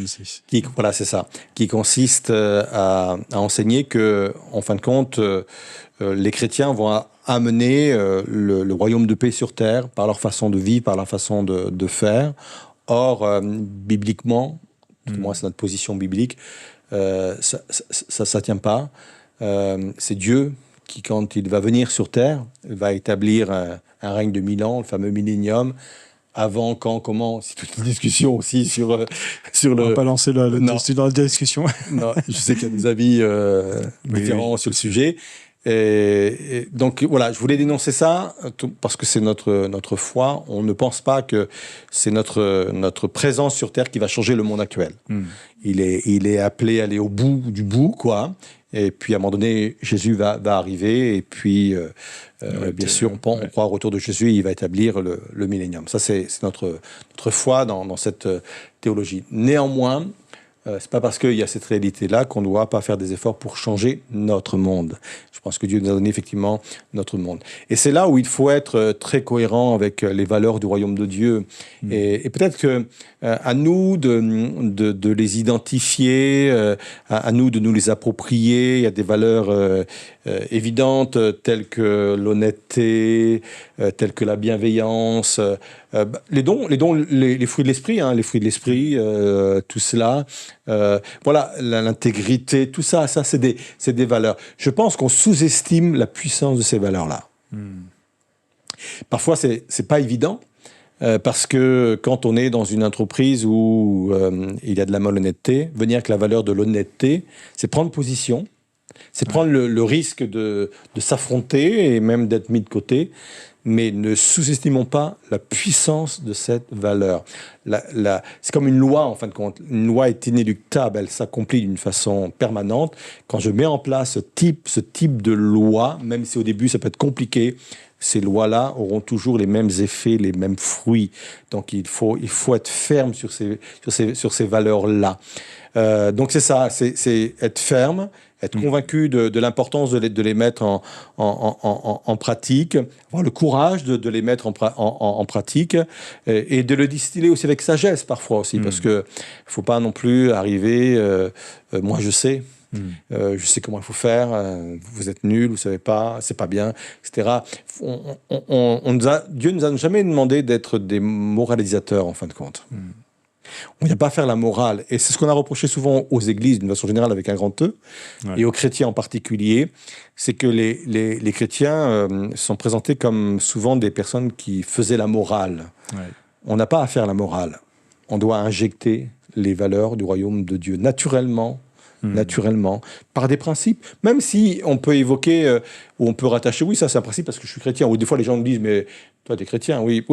Voilà, c'est ça. Qui consiste à enseigner que, en fin de compte, les chrétiens vont amener le royaume de paix sur terre par leur façon de vivre, par leur façon de faire. Or, bibliquement, pour moi, c'est notre position biblique, ça tient pas. C'est Dieu qui, quand il va venir sur terre, va établir un règne de 1000 ans, le fameux millénium. Avant, quand, comment, c'est toute une discussion aussi sur le... On va pas lancer dans la discussion. Non, je sais qu'il y a des avis différents sur le sujet. Et donc voilà, je voulais dénoncer ça parce que c'est notre foi. On ne pense pas que c'est notre présence sur Terre qui va changer le monde actuel. Il est appelé à aller au bout du bout, quoi. Et puis à un moment donné, Jésus va arriver. Et puis, bien sûr, on croit au retour de Jésus. Et il va établir le millénium. Ça, c'est notre foi dans cette théologie. Néanmoins, c'est pas parce qu'il y a cette réalité-là qu'on ne doit pas faire des efforts pour changer notre monde. Je pense que Dieu nous a donné effectivement notre monde. Et c'est là où il faut être très cohérent avec les valeurs du royaume de Dieu. Et peut-être que à nous de les identifier, à nous de nous les approprier. Il y a des valeurs évidentes telles que l'honnêteté, telles que la bienveillance, les fruits de l'esprit, les fruits de l'esprit, tout cela. Voilà, l'intégrité, tout ça, c'est des valeurs. Je pense qu'on sous-estime la puissance de ces valeurs-là. Parfois, c'est pas évident, parce que quand on est dans une entreprise où il y a de la malhonnêteté, venir avec la valeur de l'honnêteté, c'est prendre position, c'est prendre le risque de s'affronter et même d'être mis de côté. Mais ne sous-estimons pas la puissance de cette valeur. C'est comme une loi, en fin de compte. Une loi est inéluctable, elle s'accomplit d'une façon permanente. Quand je mets en place ce type de loi, même si au début ça peut être compliqué, ces lois-là auront toujours les mêmes effets, les mêmes fruits. Donc il faut être ferme sur ces valeurs-là. Donc c'est ça, c'est être ferme, être convaincu de l'importance de les mettre en pratique, avoir le courage de les mettre en pratique et de le distiller aussi avec sagesse parfois aussi, parce que faut pas non plus arriver, moi je sais. Je sais comment il faut faire, vous êtes nul, vous savez pas, c'est pas bien, etc. Dieu nous a jamais demandé d'être des moralisateurs en fin de compte. On ne vient pas faire la morale. Et c'est ce qu'on a reproché souvent aux églises, d'une façon générale, avec un grand E, et aux chrétiens en particulier, c'est que les chrétiens sont présentés comme souvent des personnes qui faisaient la morale. On n'a pas à faire la morale. On doit injecter les valeurs du royaume de Dieu naturellement, par des principes, même si on peut évoquer ou on peut rattacher, oui, ça c'est un principe parce que je suis chrétien, ou des fois les gens me disent, mais toi t'es chrétien, oui,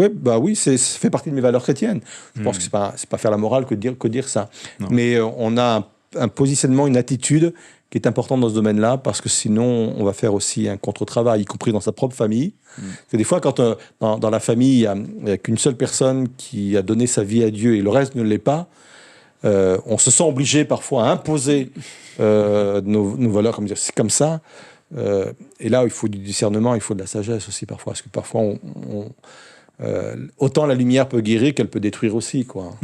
ça fait partie de mes valeurs chrétiennes. Je pense que c'est pas faire la morale que dire ça. Non. Mais on a un positionnement, une attitude qui est importante dans ce domaine-là, parce que sinon on va faire aussi un contre-travail, y compris dans sa propre famille. Parce que des fois, quand dans la famille, il n'y a qu'une seule personne qui a donné sa vie à Dieu et le reste ne l'est pas, on se sent obligé parfois à imposer nos valeurs, comme dire, c'est comme ça. Et là, il faut du discernement, il faut de la sagesse aussi parfois, parce que parfois, autant la lumière peut guérir qu'elle peut détruire aussi, quoi.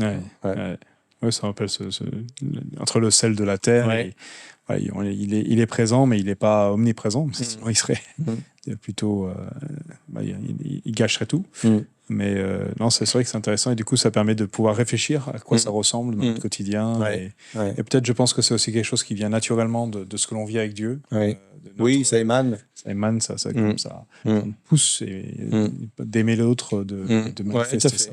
Ouais, ça rappelle entre le sel de la terre. Et, il est présent, mais il n'est pas omniprésent. Sinon, il serait plutôt, il gâcherait tout. Mais non, c'est vrai que c'est intéressant et du coup, ça permet de pouvoir réfléchir à quoi ça ressemble dans notre quotidien. Et peut-être, je pense que c'est aussi quelque chose qui vient naturellement de ce que l'on vit avec Dieu. Ça émane. Ça émane, ça pousse d'aimer l'autre, de manifester ça.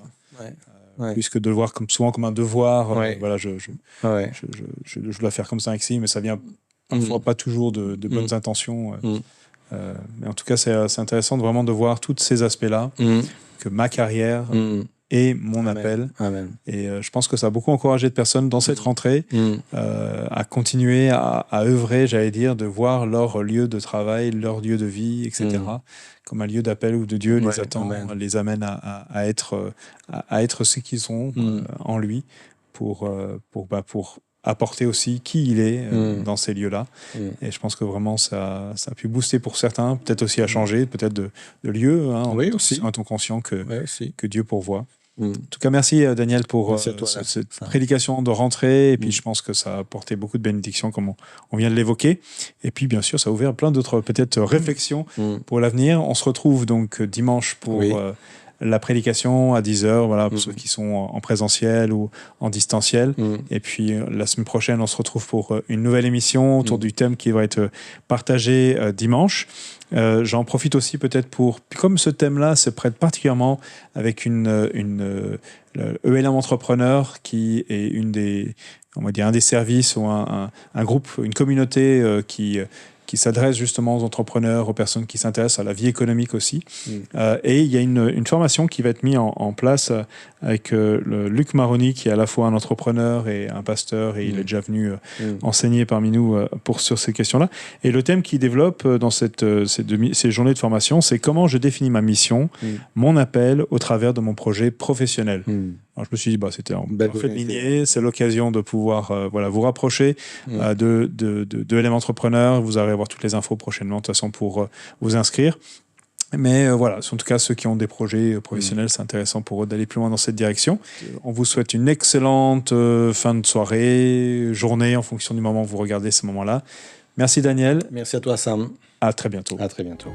Plus que de le voir souvent comme un devoir. Voilà, je dois faire comme ça avec mais ça vient parfois pas toujours de bonnes intentions. Mais en tout cas, c'est intéressant vraiment de voir tous ces aspects-là, que ma carrière est mon appel. Amen. Et je pense que ça a beaucoup encouragé de personnes dans cette rentrée à continuer à œuvrer, j'allais dire, de voir leur lieu de travail, leur lieu de vie, etc., comme un lieu d'appel où de Dieu les attend, les amène à être ce qu'ils sont en lui pour apporter aussi qui il est dans ces lieux-là. Et je pense que vraiment, ça a pu booster pour certains, peut-être aussi à changer, peut-être de lieu, aussi. en étant conscient que Dieu pourvoit. En tout cas, merci Daniel pour cette prédication de rentrée. Et puis, je pense que ça a apporté beaucoup de bénédictions, comme on vient de l'évoquer. Et puis, bien sûr, ça a ouvert plein d'autres peut-être réflexions pour l'avenir. On se retrouve donc dimanche pour la prédication à 10h, voilà, pour ceux qui sont en présentiel ou en distanciel. Et puis, la semaine prochaine, on se retrouve pour une nouvelle émission autour du thème qui va être partagé dimanche. J'en profite aussi peut-être comme ce thème-là se prête particulièrement avec le ELM Entrepreneur, qui est on va dire un des services ou un groupe, une communauté qui s'adresse justement aux entrepreneurs, aux personnes qui s'intéressent à la vie économique aussi. Et il y a une formation qui va être mise en place avec Luc Maroni, qui est à la fois un entrepreneur et un pasteur, et il est déjà venu enseigner parmi nous sur ces questions-là. Et le thème qu'il développe dans ces journées de formation, c'est comment je définis ma mission, mon appel au travers de mon projet professionnel. Alors je me suis dit, c'était en parfaite lignée, c'est l'occasion de pouvoir vous rapprocher de LM Entrepreneur. Vous allez avoir toutes les infos prochainement, de toute façon, pour vous inscrire. Mais voilà, en tout cas, ceux qui ont des projets professionnels, c'est intéressant pour eux d'aller plus loin dans cette direction. On vous souhaite une excellente fin de soirée, journée, en fonction du moment où vous regardez ce moment-là. Merci Daniel. Merci à toi Sam. À très bientôt. À très bientôt.